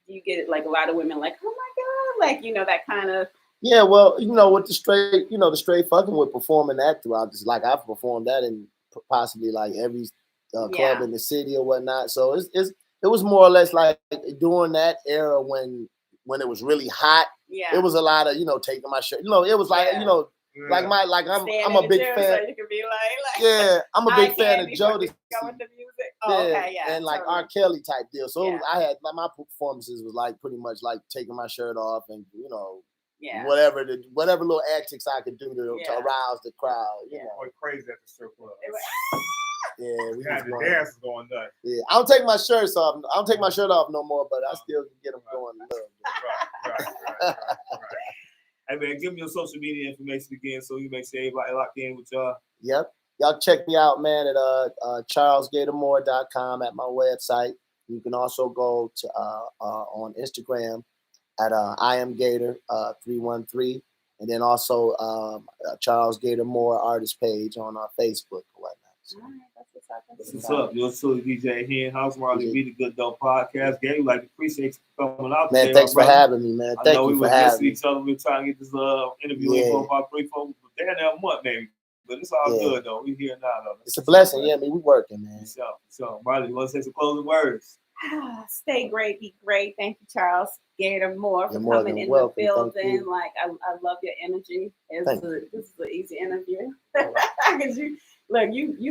Speaker 2: you get like a lot of women like, oh my god, like you know that kind of.
Speaker 3: yeah, well, you know, with the straight fucking with performing that throughout this, like I've performed that in possibly like every club in the city or whatnot. So it was more or less like during that era when it was really hot.
Speaker 2: Yeah,
Speaker 3: it was a lot of, you know, taking my shirt. You know, it was like, you know, like I'm a big fan.
Speaker 2: So you can be like
Speaker 3: yeah, I'm a big fan of Jodeci.
Speaker 2: Go with the music. Oh, okay, yeah,
Speaker 3: and like
Speaker 2: totally.
Speaker 3: R. Kelly type deal. So
Speaker 2: Yeah.
Speaker 3: I had my performances was like pretty much like taking my shirt off and, you know,
Speaker 2: yeah,
Speaker 3: whatever little antics I could do to arouse the crowd. You know,
Speaker 1: Went crazy at the strip club.
Speaker 3: yeah, we
Speaker 1: had
Speaker 3: was
Speaker 1: the
Speaker 3: going.
Speaker 1: dance going nuts.
Speaker 3: Yeah, I don't take my shirts off. I don't take my shirt off no more, but I still can get them going a little bit.
Speaker 1: Right. Hey man, give me your social media information again so you make sure everybody locked in with y'all.
Speaker 3: Yep. Y'all check me out, man, at charlesgatormore.com at my website. You can also go to on Instagram at I am Gator 313, and then also Charles Gator Moore artist page on our Facebook or whatnot. So.
Speaker 2: All right, that's what's
Speaker 1: What's up? You're still DJ here in House Marley B, the Good Dope Podcast. Gary, like, appreciate you coming out
Speaker 3: man,
Speaker 1: today.
Speaker 3: Thanks for having me, man. Thank you for having me.
Speaker 1: Each other. We were trying to get this interview in for about 3-4 damn month, maybe. But it's all good, though. We here now, though.
Speaker 3: It's a blessing. Yeah, I mean, we working, man.
Speaker 1: So, Marley, you want to say some closing words?
Speaker 2: Stay great, be great. Thank you, Charles Gator Moore, for coming in
Speaker 3: welcome.
Speaker 2: the building. Like, I love your energy. This is an easy interview. Because you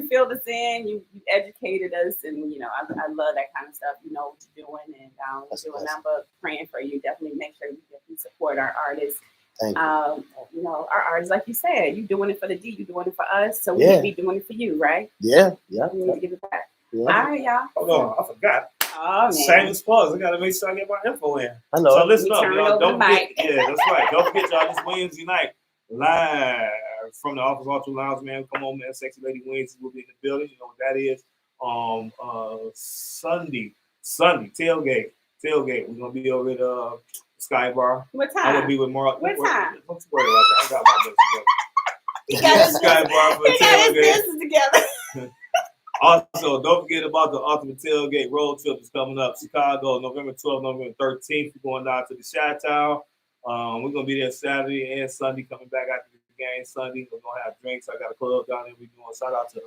Speaker 2: filled us in, you educated us, and I love that kind of stuff. You know what you're doing, and we're doing nothing but praying for you. Definitely make sure you support our artists.
Speaker 3: Thank you.
Speaker 2: Our artists, like you said, you doing it for the D, you doing it for us, so we need to be doing it for you, right?
Speaker 3: Yeah.
Speaker 2: We need to give it back.
Speaker 3: Yeah.
Speaker 2: All right, y'all.
Speaker 1: Hold on, I forgot.
Speaker 2: Oh, man.
Speaker 1: Shameless plug. I gotta make sure I get my info in.
Speaker 3: I know.
Speaker 1: So listen up, y'all.
Speaker 2: Don't forget.
Speaker 1: Yeah, that's right. Don't forget, y'all. This Wednesday night, live from the Office Ultra Lounge, man. Come on, man. Sexy Lady Wednesday will be in the building. You know what that is. Sunday tailgate. We're gonna be over at Sky Bar.
Speaker 2: What time?
Speaker 1: I'm gonna be with Mark.
Speaker 2: What time?
Speaker 1: Don't worry about that. I got my business together. Sky Bar for
Speaker 2: he got his business together.
Speaker 1: Also, don't forget about the Ultimate Tailgate Road Trip that's coming up. Chicago, November 12th, November 13th. We're going down to the Chi-Town. We're going to be there Saturday and Sunday, coming back after the game Sunday. We're going to have drinks. I got a club down there. We're doing shout out to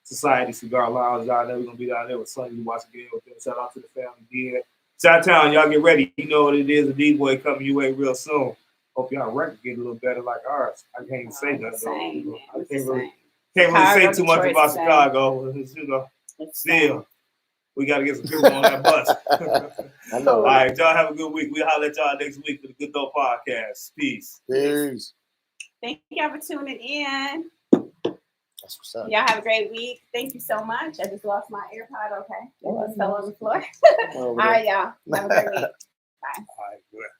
Speaker 1: Society Cigar Lounge down there. We're going to be down there with Sunday. Watch the game with them. Shout out to the family there. Chi-Town, y'all get ready. You know what it is. A D-Boy coming your way real soon. Hope y'all record get a little better like ours. I can't even say that, though. Can't really say too much about Chicago. Still, we got to get some people on that bus.
Speaker 3: I know.
Speaker 1: All right, y'all have a good week. We'll holler at y'all next week for the Good Dope Podcast. Peace.
Speaker 2: Thank y'all for tuning in.
Speaker 3: That's what's up.
Speaker 2: Y'all have a great week. Thank you so much. I just lost my AirPod. Okay. It just fell on the floor. All right, y'all. Have a great week. Bye.
Speaker 1: All right, good.